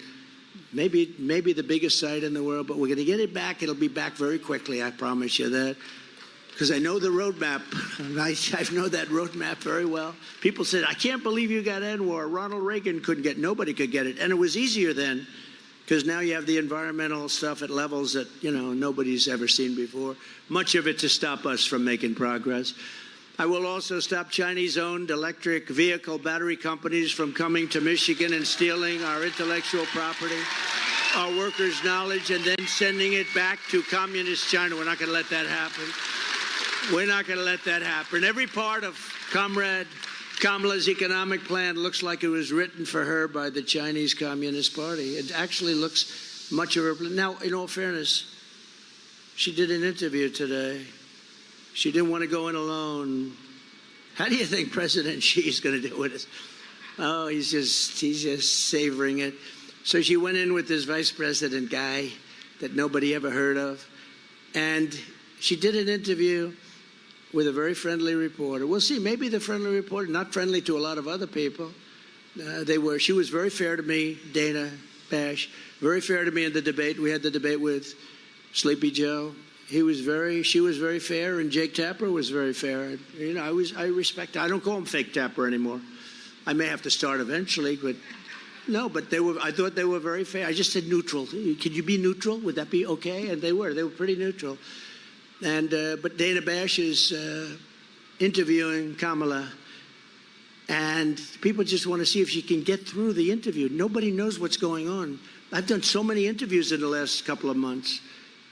maybe the biggest site in the world, but we're going to get it back. It'll be back very quickly, I promise you that. Because I know the roadmap. I know that roadmap very well. People said, I can't believe you got ANWR. Ronald Reagan couldn't get it. Nobody could get it. And it was easier then, because now you have the environmental stuff at levels that, nobody's ever seen before. Much of it to stop us from making progress. I will also stop Chinese-owned electric vehicle battery companies from coming to Michigan and stealing our intellectual property, our workers' knowledge, and then sending it back to communist China. We're not going to let that happen. We're not going to let that happen. Every part of Comrade Kamala's economic plan looks like it was written for her by the Chinese Communist Party. It actually looks much of her plan. Now, in all fairness, she did an interview today. She didn't want to go in alone. How do you think President Xi's going to do with it? Oh, he's just savoring it. So she went in with this vice president guy that nobody ever heard of. And she did an interview with a very friendly reporter. We'll see, maybe the friendly reporter, not friendly to a lot of other people. She was very fair to me, Dana Bash, very fair to me in the debate. We had the debate with Sleepy Joe. She was very fair, and Jake Tapper was very fair. I respect. I don't call him Fake Tapper anymore. I may have to start eventually, but no. But I thought they were very fair. I just said neutral. Could you be neutral? Would that be okay? And they were pretty neutral. And but Dana Bash is interviewing Kamala, and people just want to see if she can get through the interview. Nobody knows what's going on. I've done so many interviews in the last couple of months.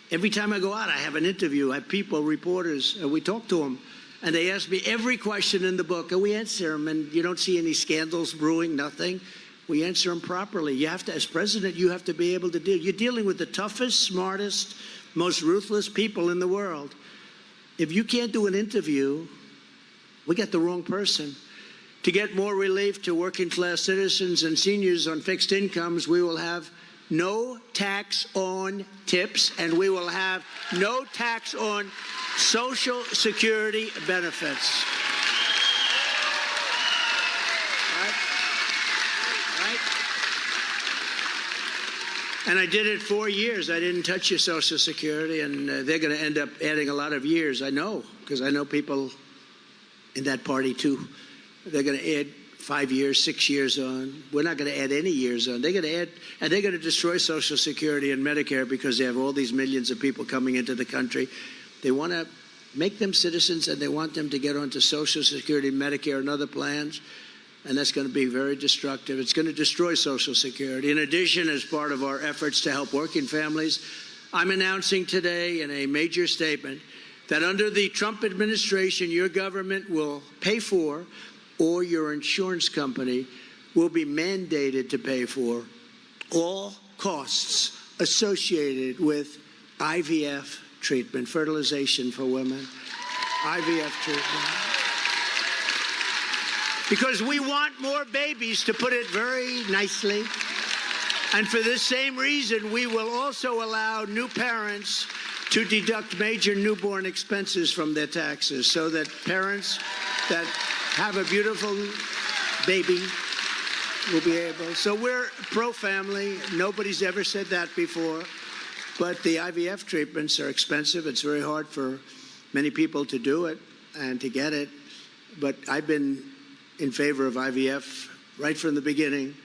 Every time I go out, I have an interview. I have people, reporters, and we talk to them. And they ask me every question in the book, and we answer them. And you don't see any scandals brewing, nothing. We answer them properly. You have to, as president, you have to be able to deal. You're dealing with the toughest, smartest, most ruthless people in the world. If you can't do an interview, we got the wrong person. To get more relief to working class citizens and seniors on fixed incomes, we will have no tax on tips, and we will have no tax on Social Security benefits. Right? And I did it 4 years. I didn't touch your Social Security, and they're going to end up adding a lot of years. I know, because I know people in that party too. They're going to add 5 years, 6 years on. We're not going to add any years on. They're going to add, and they're going to destroy Social Security and Medicare because they have all these millions of people coming into the country. They want to make them citizens, and they want them to get onto Social Security, Medicare, and other plans. And that's going to be very destructive. It's going to destroy Social Security. In addition, as part of our efforts to help working families, I'm announcing today in a major statement that under the Trump administration, your government will pay for, or your insurance company will be mandated to pay for, all costs associated with IVF treatment, fertilization for women, IVF treatment. Because we want more babies, to put it very nicely. And for this same reason, we will also allow new parents to deduct major newborn expenses from their taxes, so that parents that have a beautiful baby will be able. So we're pro-family. Nobody's ever said that before. But the IVF treatments are expensive. It's very hard for many people to do it and to get it. But I've been in favor of IVF right from the beginning.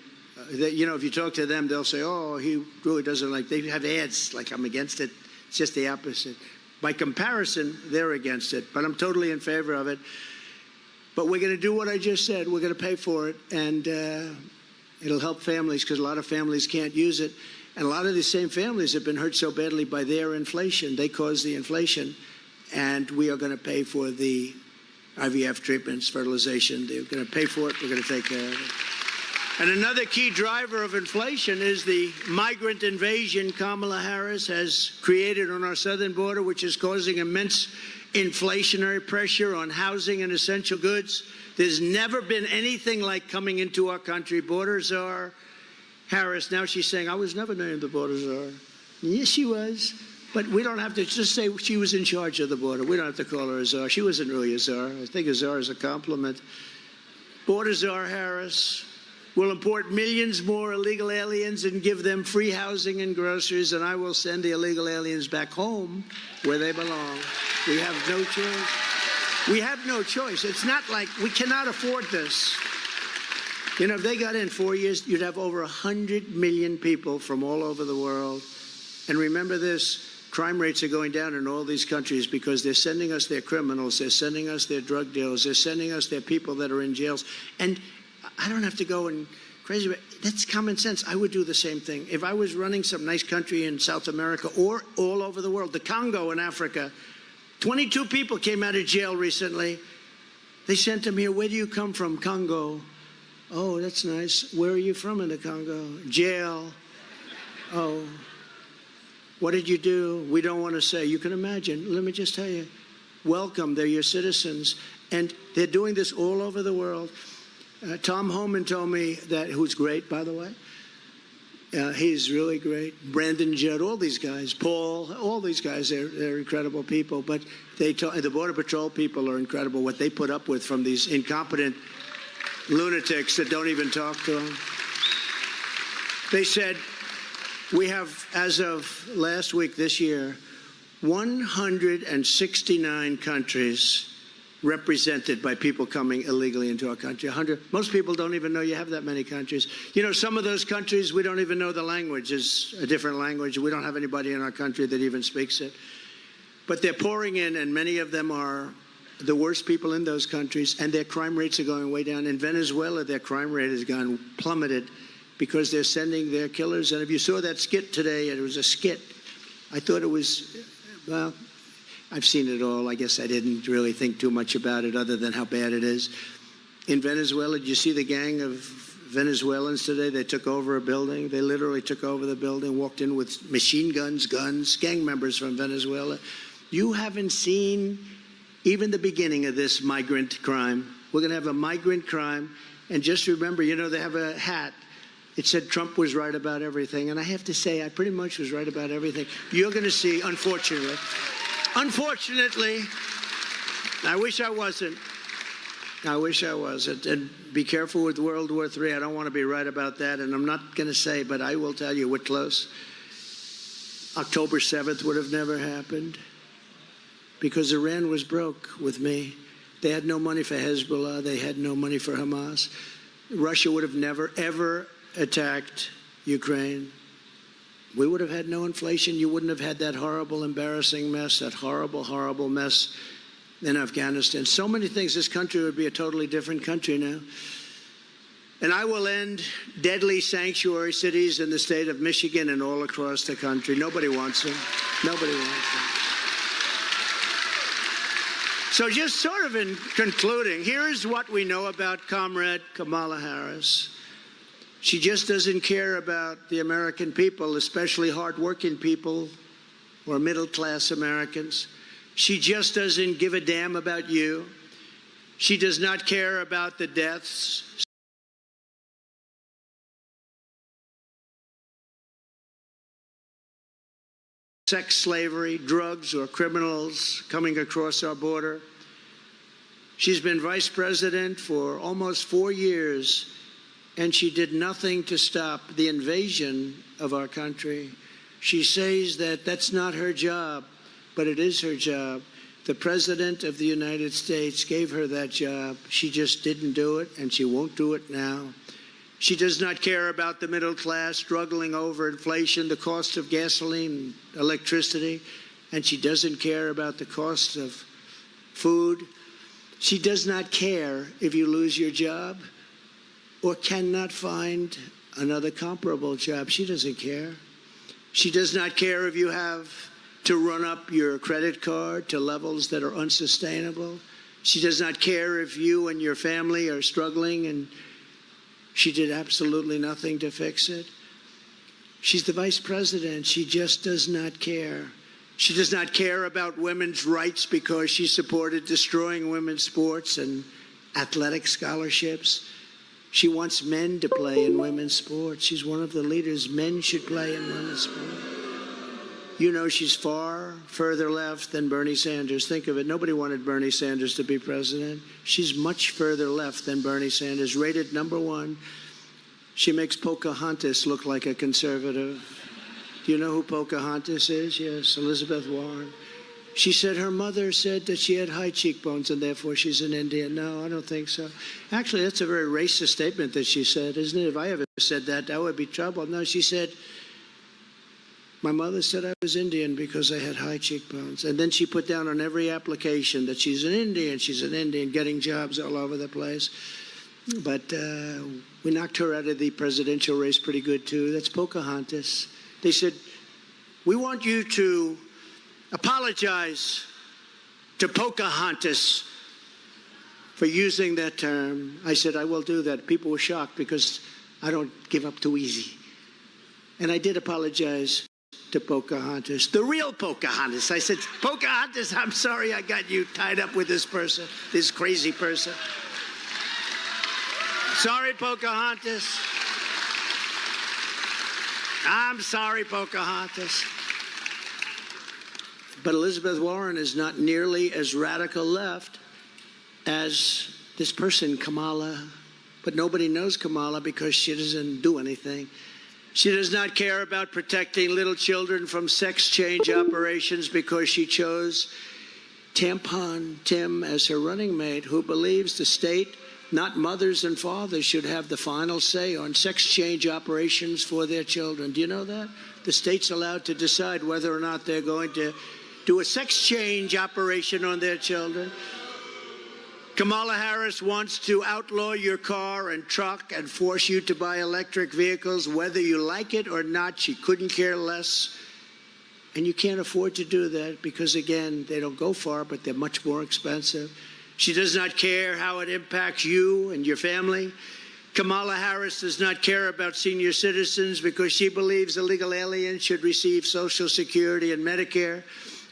You know, if you talk to them, they'll say, oh, he really doesn't like, they have ads like I'm against it. It's just the opposite. By comparison, they're against it. But I'm totally in favor of it. But we're going to do what I just said. We're going to pay for it. And it'll help families, because a lot of families can't use it. And a lot of these same families have been hurt so badly by their inflation. They caused the inflation. And we are going to pay for the IVF treatments, fertilization. They're going to pay for it. We're going to take care of it. And another key driver of inflation is the migrant invasion Kamala Harris has created on our southern border, which is causing immense inflationary pressure on housing and essential goods. There's never been anything like coming into our country. Border czar Harris, now she's saying, I was never named the border czar. Yes, she was. But we don't have to just say she was in charge of the border. We don't have to call her a czar. She wasn't really a czar. I think a czar is a compliment. Border czar Harris will import millions more illegal aliens and give them free housing and groceries, and I will send the illegal aliens back home where they belong. We have no choice. We have no choice. It's not like we cannot afford this. You know, if they got in 4 years, you'd have over 100 million people from all over the world. And remember this, crime rates are going down in all these countries because they're sending us their criminals, they're sending us their drug dealers, they're sending us their people that are in jails. And I don't have to go and crazy, but that's common sense. I would do the same thing. If I was running some nice country in South America or all over the world, the Congo in Africa, 22 people came out of jail recently. They sent them here. Where do you come from? Congo. Oh, that's nice. Where are you from in the Congo? Jail. Oh. What did you do? We don't want to say. You can imagine. Let me just tell you. Welcome. They're your citizens. And they're doing this all over the world. Tom Homan told me that, who's great, by the way. He's really great. Brandon Judd, all these guys, Paul, all these guys, they're incredible people. But the Border Patrol people are incredible, what they put up with from these incompetent lunatics that don't even talk to them. They said, we have, as of last week this year, 169 countries represented by people coming illegally into our country. 100. Most people don't even know you have that many countries. You know, some of those countries, we don't even know the language. It's a different language. We don't have anybody in our country that even speaks it. But they're pouring in, and many of them are the worst people in those countries, and their crime rates are going way down. In Venezuela, their crime rate has gone plummeted because they're sending their killers. And if you saw that skit today, it was a skit. I thought it was, well, I've seen it all. I guess I didn't really think too much about it other than how bad it is. In Venezuela, did you see the gang of Venezuelans today. They took over a building. They literally took over the building, walked in with machine guns, gang members from Venezuela. You haven't seen even the beginning of this migrant crime. We're going to have a migrant crime. And just remember, you know, they have a hat. It said Trump was right about everything. And I have to say, I pretty much was right about everything. You're going to see, unfortunately, I wish I wasn't. I wish I wasn't. And be careful with World War III. I don't want to be right about that. And I'm not going to say, but I will tell you, we're close. October 7th would have never happened because Iran was broke with me. They had no money for Hezbollah. They had no money for Hamas. Russia would have never, ever attacked Ukraine. We would have had no inflation. You wouldn't have had that horrible, embarrassing mess, that horrible, horrible mess in Afghanistan. So many things. This country would be a totally different country now. And I will end deadly sanctuary cities in the state of Michigan and all across the country. Nobody wants them. Nobody wants them. So just sort of in concluding, here's what we know about Comrade Kamala Harris. She just doesn't care about the American people, especially hardworking people or middle-class Americans. She just doesn't give a damn about you. She does not care about the deaths. Sex slavery, drugs, or criminals coming across our border. She's been vice president for almost 4 years, and she did nothing to stop the invasion of our country. She says that that's not her job, but it is her job. The President of the United States gave her that job. She just didn't do it, and she won't do it now. She does not care about the middle class struggling over inflation, the cost of gasoline, electricity, and she doesn't care about the cost of food. She does not care if you lose your job or cannot find another comparable job. She doesn't care. She does not care if you have to run up your credit card to levels that are unsustainable. She does not care if you and your family are struggling, and she did absolutely nothing to fix it. She's the vice president. She just does not care. She does not care about women's rights because she supported destroying women's sports and athletic scholarships. She wants men to play in women's sports. She's one of the leaders. Men should play in women's sports. You know, she's far further left than Bernie Sanders. Think of it. Nobody wanted Bernie Sanders to be president. She's much further left than Bernie Sanders, rated #1. She makes Pocahontas look like a conservative. Do you know who Pocahontas is? Yes, Elizabeth Warren. She said her mother said that she had high cheekbones and therefore she's an Indian. No, I don't think so. Actually, that's a very racist statement that she said, isn't it? If I ever said that, that would be trouble. No, she said, my mother said I was Indian because I had high cheekbones. And then she put down on every application that she's an Indian, getting jobs all over the place. But we knocked her out of the presidential race pretty good, too. That's Pocahontas. They said, we want you to apologize to Pocahontas for using that term. I said, I will do that. People were shocked because I don't give up too easy. And I did apologize to Pocahontas, the real Pocahontas. I said, Pocahontas, I'm sorry I got you tied up with this person, this crazy person. Sorry, Pocahontas. I'm sorry, Pocahontas. But Elizabeth Warren is not nearly as radical left as this person, Kamala. But nobody knows Kamala because she doesn't do anything. She does not care about protecting little children from sex change operations because she chose Tampon Tim as her running mate, who believes the state, not mothers and fathers, should have the final say on sex change operations for their children. Do you know that? The state's allowed to decide whether or not they're going to do a sex change operation on their children. Kamala Harris wants to outlaw your car and truck and force you to buy electric vehicles, whether you like it or not. She couldn't care less. And you can't afford to do that because, again, they don't go far, but they're much more expensive. She does not care how it impacts you and your family. Kamala Harris does not care about senior citizens because she believes illegal aliens should receive Social Security and Medicare,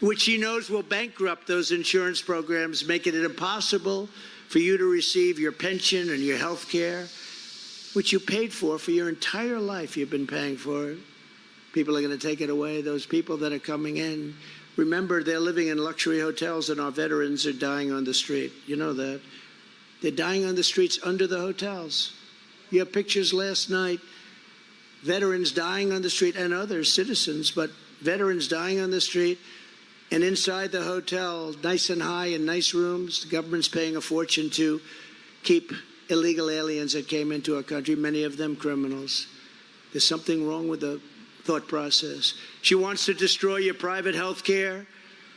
which she knows will bankrupt those insurance programs, making it impossible for you to receive your pension and your health care, which you paid for your entire life. You've been paying for it. People are going to take it away. Those people that are coming in, remember, they're living in luxury hotels and our veterans are dying on the street. You know that. They're dying on the streets under the hotels. You have pictures last night, veterans dying on the street, and other citizens, but veterans dying on the street. And inside the hotel, nice and high in nice rooms, the government's paying a fortune to keep illegal aliens that came into our country, many of them criminals. There's something wrong with the thought process. She wants to destroy your private health care,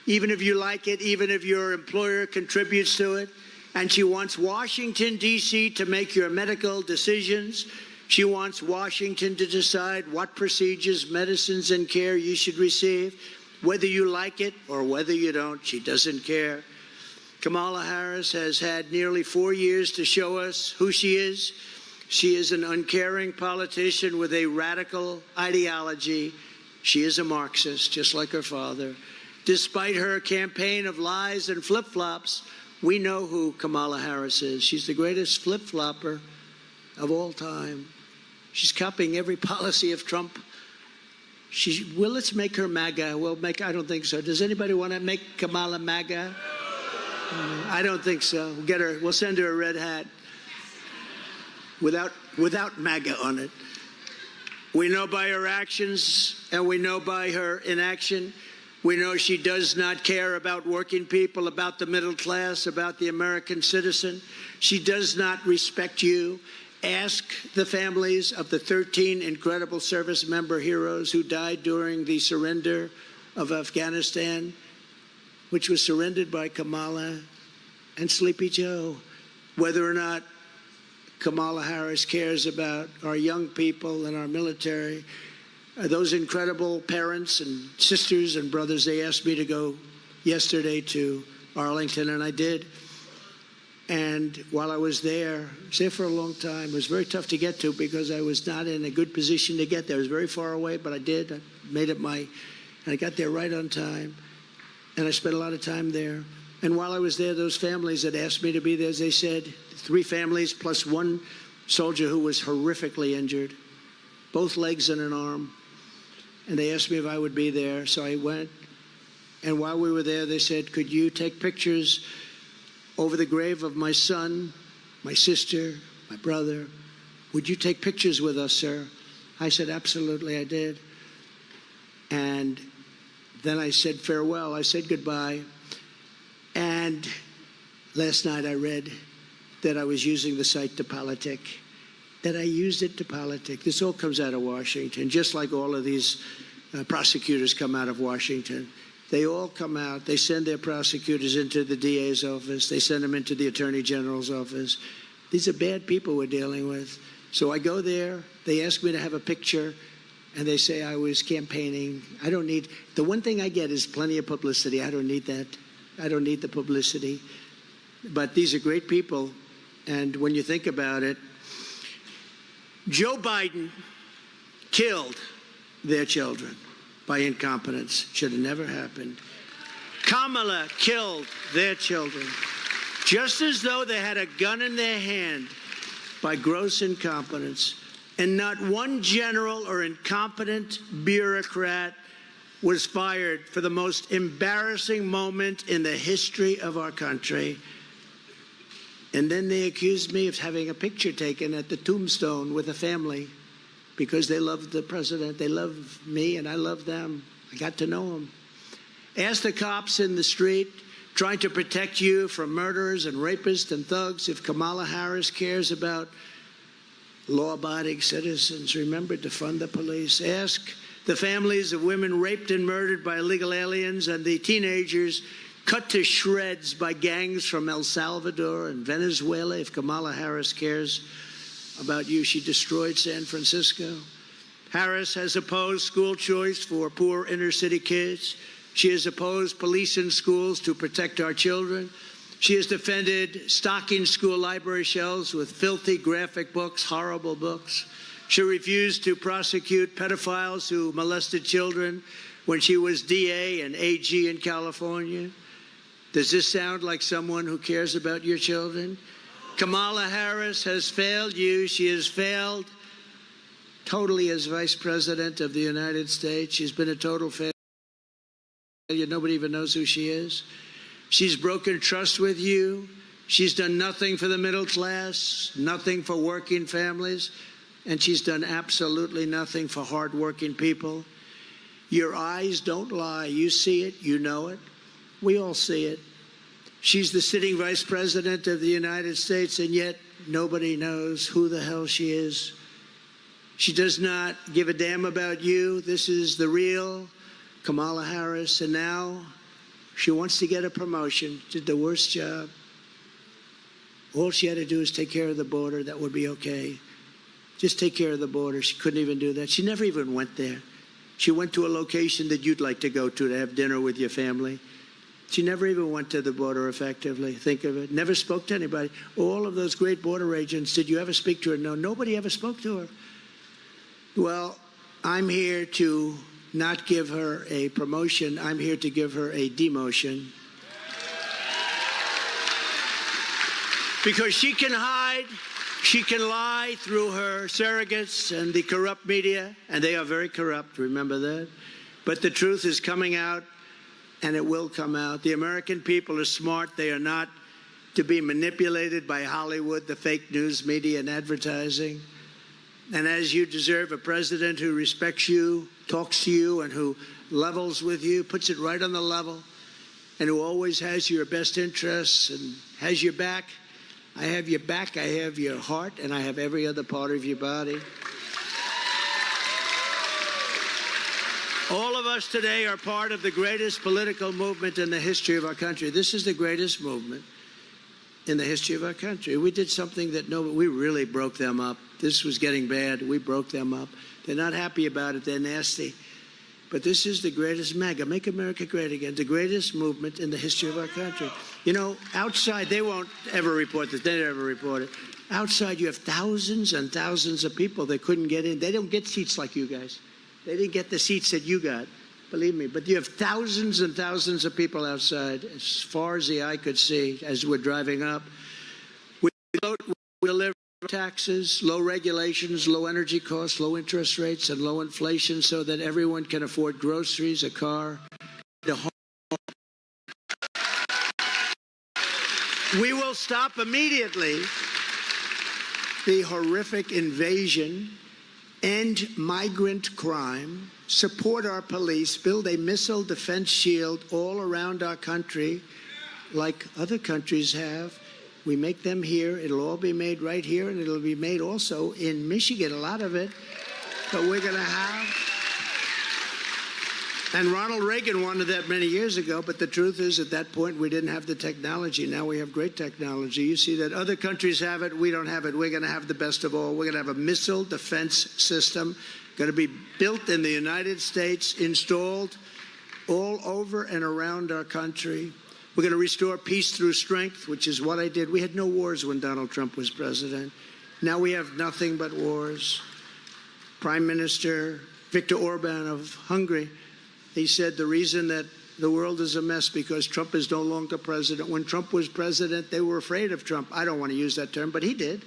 even if you like it, even if your employer contributes to it. And she wants Washington, D.C. to make your medical decisions. She wants Washington to decide what procedures, medicines, and care you should receive, whether you like it or whether you don't. She doesn't care. Kamala Harris has had nearly 4 years to show us who she is. She is an uncaring politician with a radical ideology. She is a Marxist, just like her father. Despite her campaign of lies and flip-flops, we know who Kamala Harris is. She's the greatest flip-flopper of all time. She's copying every policy of Trump. Well, let's make her MAGA. I don't think so. Does anybody want to make Kamala MAGA? I don't think so. We'll send her a red hat without MAGA on it. We know by her actions and we know by her inaction. We know she does not care about working people, about the middle class, about the American citizen. She does not respect you. Ask the families of the 13 incredible service member heroes who died during the surrender of Afghanistan, which was surrendered by Kamala and Sleepy Joe, whether or not Kamala Harris cares about our young people and our military. Those incredible parents and sisters and brothers, they asked me to go yesterday to Arlington, and I did. And while I was there for a long time. It was very tough to get to because I was not in a good position to get there. It was very far away, but I did. I made it and I got there right on time. And I spent a lot of time there. And while I was there, those families that asked me to be there, they said, 3 families plus 1 soldier who was horrifically injured, both legs and an arm. And they asked me if I would be there, so I went. And while we were there, they said, could you take pictures over the grave of my son, my sister, my brother? Would you take pictures with us, sir? I said, absolutely, I did. And then I said farewell. I said goodbye. And last night I read that I was using the site to politic, that I used it to politic. This all comes out of Washington, just like all of these prosecutors come out of Washington. They all come out. They send their prosecutors into the DA's office. They send them into the Attorney General's office. These are bad people we're dealing with. So I go there. They ask me to have a picture, and they say I was campaigning. I don't need – the one thing I get is plenty of publicity. I don't need that. I don't need the publicity. But these are great people, and when you think about it, Joe Biden killed their children by incompetence. Should have never happened. Kamala killed their children, just as though they had a gun in their hand, by gross incompetence. And not one general or incompetent bureaucrat was fired for the most embarrassing moment in the history of our country. And then they accused me of having a picture taken at the tombstone with a family because they love the president. They love me, and I love them. I got to know them. Ask the cops in the street trying to protect you from murderers and rapists and thugs if Kamala Harris cares about law-abiding citizens. Remember to fund the police. Ask the families of women raped and murdered by illegal aliens and the teenagers cut to shreds by gangs from El Salvador and Venezuela if Kamala Harris cares about you. She destroyed San Francisco. Harris has opposed school choice for poor inner-city kids. She has opposed police in schools to protect our children. She has defended stocking school library shelves with filthy graphic books, horrible books. She refused to prosecute pedophiles who molested children when she was DA and AG in California. Does this sound like someone who cares about your children? Kamala Harris has failed you. She has failed totally as Vice President of the United States. She's been a total failure. Nobody even knows who she is. She's broken trust with you. She's done nothing for the middle class, nothing for working families, and she's done absolutely nothing for hardworking people. Your eyes don't lie. You see it. You know it. We all see it. She's the sitting Vice President of the United States, and yet nobody knows who the hell she is. She does not give a damn about you. This is the real Kamala Harris, and now she wants to get a promotion. Did the worst job. All she had to do is take care of the border. That would be okay. Just take care of the border. She couldn't even do that. She never even went there. She went to a location that you'd like to go to have dinner with your family. She never even went to the border effectively. Think of it. Never spoke to anybody. All of those great border agents, did you ever speak to her? No, nobody ever spoke to her. Well, I'm here to not give her a promotion. I'm here to give her a demotion. Because she can hide, she can lie through her surrogates and the corrupt media, and they are very corrupt, remember that? But the truth is coming out, and it will come out. The American people are smart. They are not to be manipulated by Hollywood, the fake news media, and advertising. And as you deserve, a president who respects you, talks to you, and who levels with you, puts it right on the level, and who always has your best interests and has your back. I have your back, I have your heart, and I have every other part of your body. All of us today are part of the greatest political movement in the history of our country. This is the greatest movement in the history of our country. We did something that we really broke them up. This was getting bad. We broke them up. They're not happy about it. They're nasty. But this is the greatest MAGA, Make America Great Again, the greatest movement in the history of our country. You know, outside, they won't ever report this. They never report it. Outside, you have thousands and thousands of people that couldn't get in. They don't get seats like you guys. They didn't get the seats that you got, believe me. But you have thousands and thousands of people outside, as far as the eye could see, as we're driving up. We deliver taxes, low regulations, low energy costs, low interest rates, and low inflation so that everyone can afford groceries, a car, a home. We will stop immediately the horrific invasion, end migrant crime, support our police, build a missile defense shield all around our country like other countries have. We make them here. It'll all be made right here, and it'll be made also in Michigan, a lot of it. But we're going to have... And Ronald Reagan wanted that many years ago, but the truth is at that point we didn't have the technology. Now we have great technology. You see that other countries have it. We don't have it. We're going to have the best of all. We're going to have a missile defense system going to be built in the United States, installed all over and around our country. We're going to restore peace through strength, which is what I did. We had no wars when Donald Trump was president. Now we have nothing but wars. Prime Minister Viktor Orban of Hungary, he said the reason that the world is a mess because Trump is no longer president. When Trump was president, they were afraid of Trump. I don't want to use that term, but he did.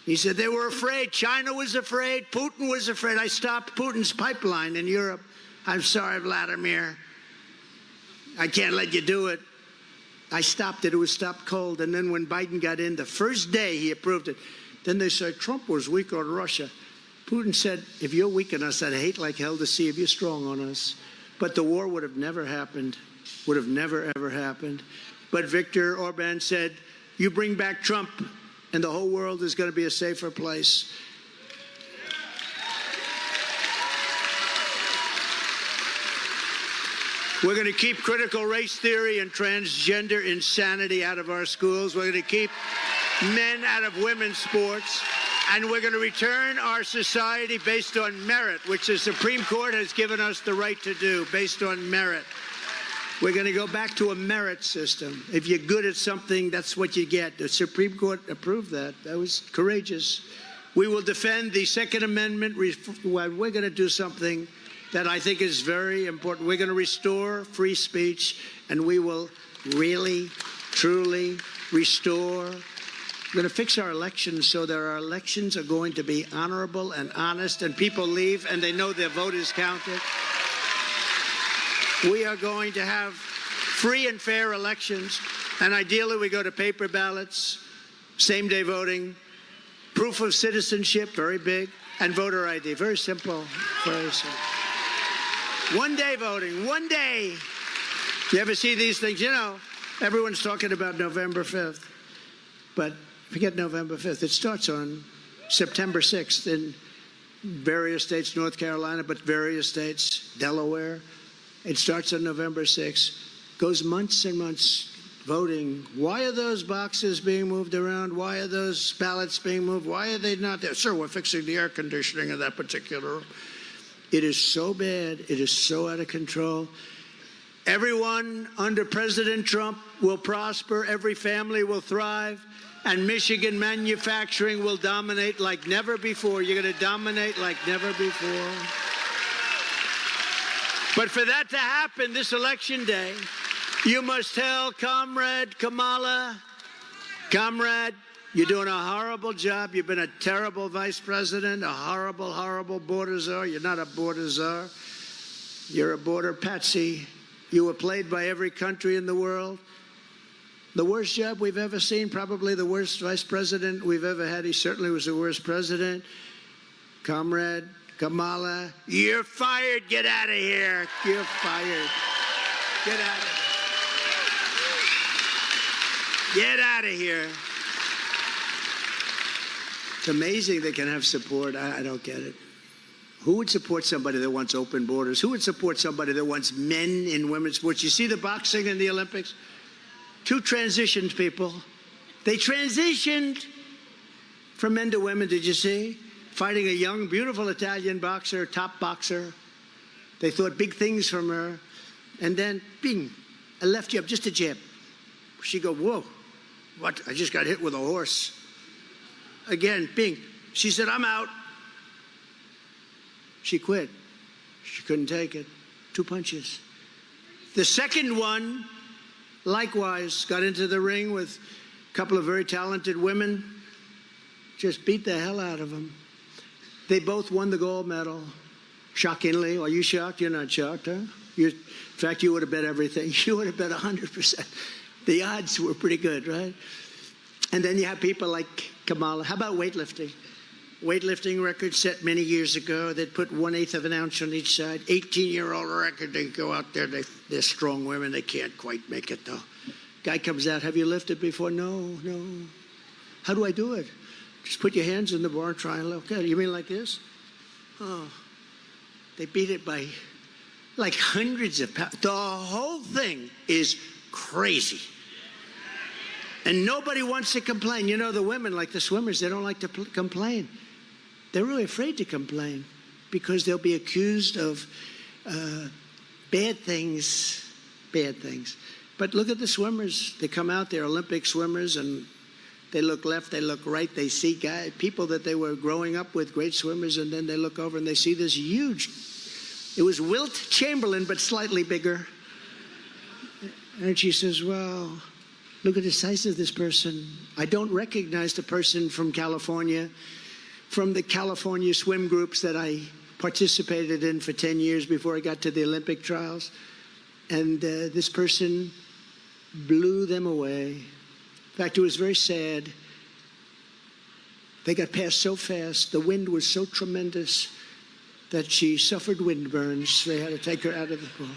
He said they were afraid. China was afraid. Putin was afraid. I stopped Putin's pipeline in Europe. I'm sorry, Vladimir. I can't let you do it. I stopped it. It was stopped cold. And then when Biden got in, the first day he approved it. Then they said Trump was weak on Russia. Putin said, if you're weak on us, I'd hate like hell to see if you're strong on us. But the war would have never happened, would have never, ever happened. But Viktor Orban said, you bring back Trump, and the whole world is going to be a safer place. We're going to keep critical race theory and transgender insanity out of our schools. We're going to keep men out of women's sports. And we're going to return our society based on merit, which the Supreme Court has given us the right to do, based on merit. We're going to go back to a merit system. If you're good at something, that's what you get. The Supreme Court approved that. That was courageous. We will defend the Second Amendment. We're going to do something that I think is very important. We're going to restore free speech, and we will really, truly restore. We're going to fix our elections so that our elections are going to be honorable and honest, and people leave and they know their vote is counted. We are going to have free and fair elections, and ideally we go to paper ballots, same-day voting, proof of citizenship, very big, and voter ID. Very simple, very simple. One-day voting, one day. You ever see these things? You know, everyone's talking about November 5th, but forget November 5th. It starts on September 6th in various states, North Carolina, but various states, Delaware. It starts on November 6th, goes months and months voting. Why are those boxes being moved around? Why are those ballots being moved? Why are they not there? Sir, we're fixing the air conditioning of that particular room. It is so bad. It is so out of control. Everyone under President Trump will prosper. Every family will thrive. And Michigan manufacturing will dominate like never before. You're going to dominate like never before. But for that to happen this election day, you must tell Comrade Kamala, Comrade, you're doing a horrible job. You've been a terrible vice president, a horrible, horrible border czar. You're not a border czar. You're a border patsy. You were played by every country in the world. The worst job we've ever seen, probably the worst vice president we've ever had. He certainly was the worst president. Comrade Kamala, you're fired. Get out of here. You're fired. Get out of here. Get out of here. It's amazing they can have support. I don't get it. Who would support somebody that wants open borders? Who would support somebody that wants men in women's sports? You see the boxing in the Olympics? Two transitioned people. They transitioned from men to women, did you see? Fighting a young, beautiful Italian boxer, top boxer. They thought big things from her. And then, bing, a left jab, just a jab. She go, whoa, what? I just got hit with a horse. Again, bing. She said, I'm out. She quit. She couldn't take it. 2 punches. The second one, likewise, got into the ring with a couple of very talented women, just beat the hell out of them. They both won the gold medal. Shockingly. Are you shocked? You're not shocked, huh? In fact, you would have bet everything. You would have bet 100%. The odds were pretty good, right? And then you have people like Kamala. How about weightlifting? Weightlifting record set many years ago. They'd put 1/8 of an ounce on each side. 18-year-old record. They go out there. They're strong women. They can't quite make it, though. Guy comes out. Have you lifted before? No. How do I do it? Just put your hands in the bar and try and look at it. You mean like this? Oh. They beat it by like hundreds of pounds. The whole thing is crazy. And nobody wants to complain. You know, the women, like the swimmers, they don't like to complain. They're really afraid to complain because they'll be accused of bad things. But look at the swimmers. They come out, they're Olympic swimmers, and they look left, they look right. They see people that they were growing up with, great swimmers, and then they look over and they see this huge. It was Wilt Chamberlain, but slightly bigger. And she says, well, look at the size of this person. I don't recognize the person from California, from the California swim groups that I participated in for 10 years before I got to the Olympic trials. And this person blew them away. In fact, it was very sad. They got past so fast. The wind was so tremendous that she suffered wind burns. They had to take her out of the pool.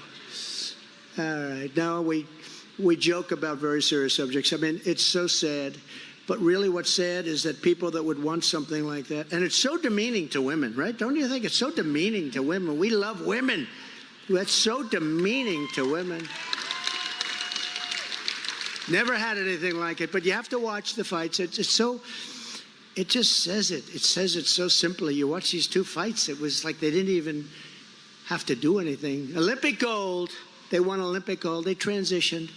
All right, now we joke about very serious subjects. I mean, it's so sad. But really what's sad is that people that would want something like that, and it's so demeaning to women, right? Don't you think it's so demeaning to women? We love women. That's so demeaning to women. Never had anything like it, but you have to watch the fights. It just says it. It says it so simply. You watch these two fights, it was like they didn't even have to do anything. Olympic gold. They won Olympic gold. They transitioned.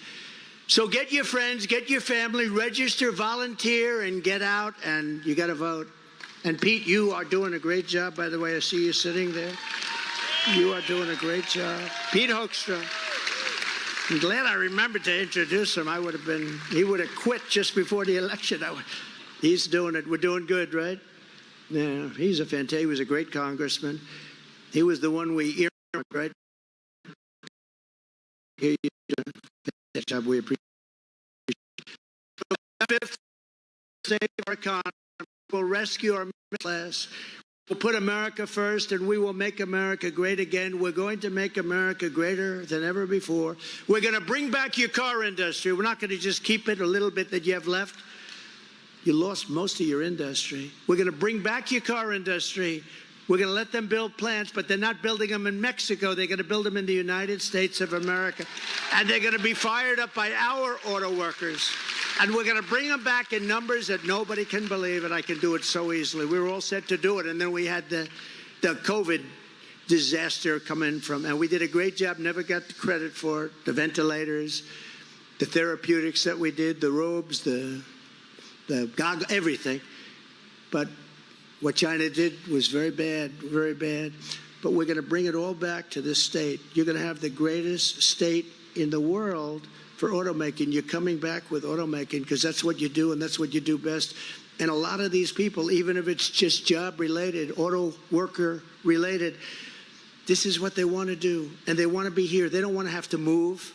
So get your friends, get your family, register, volunteer, and get out, and you got to vote. And Pete, you are doing a great job, by the way. I see you sitting there. You are doing a great job. Pete Hoekstra. I'm glad I remembered to introduce him. He would have quit just before the election. He's doing it. We're doing good, right? Yeah, he was a great congressman. He was the one we earmarked, right? He did a job we appreciate. Fifth, save our economy. We'll rescue our middle class. We'll put America first, and we will make America great again. We're going to make America greater than ever before. We're going to bring back your car industry. We're not going to just keep it a little bit that you have left. You lost most of your industry. We're going to bring back your car industry. We're going to let them build plants, but they're not building them in Mexico. They're going to build them in the United States of America. And they're going to be fired up by our auto workers. And we're going to bring them back in numbers that nobody can believe, and I can do it so easily. We were all set to do it, and then we had the COVID disaster come in and we did a great job, never got the credit for it. The ventilators, the therapeutics that we did, the robes, the goggles, everything. But what China did was very bad, very bad. But we're going to bring it all back to this state. You're going to have the greatest state in the world for automaking. You're coming back with automaking because that's what you do and that's what you do best. And a lot of these people, even if it's just job related, auto worker related, this is what they want to do. And they want to be here. They don't want to have to move.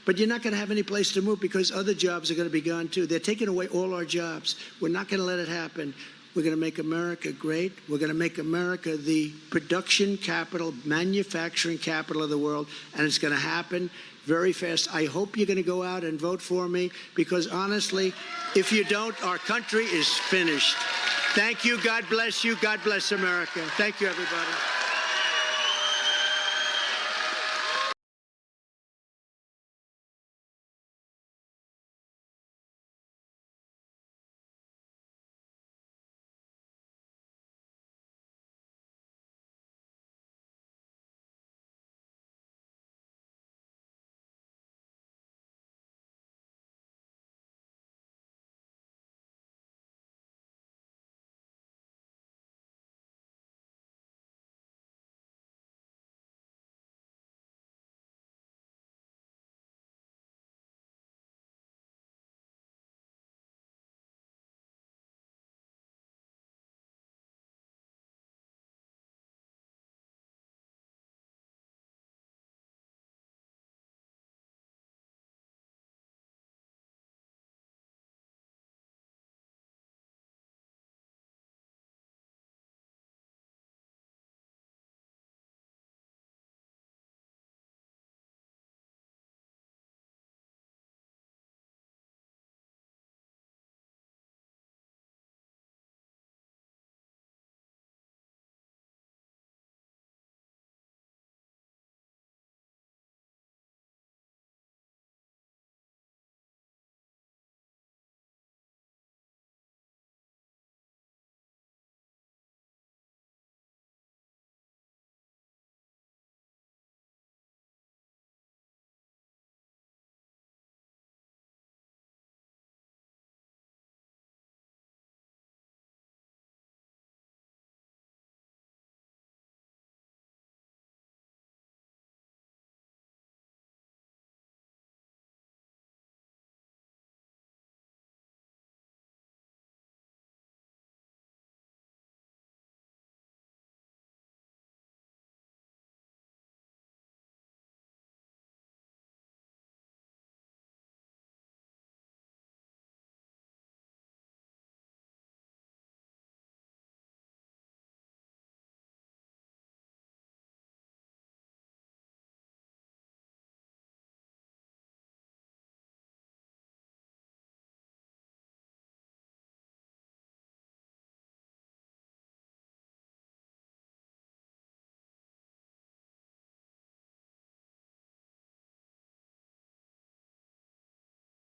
But you're not going to have any place to move because other jobs are going to be gone too. They're taking away all our jobs. We're not going to let it happen. We're going to make America great. We're going to make America the production capital, manufacturing capital of the world. And it's going to happen very fast. I hope you're going to go out and vote for me because honestly, if you don't, our country is finished. Thank you. God bless you. God bless America. Thank you, everybody.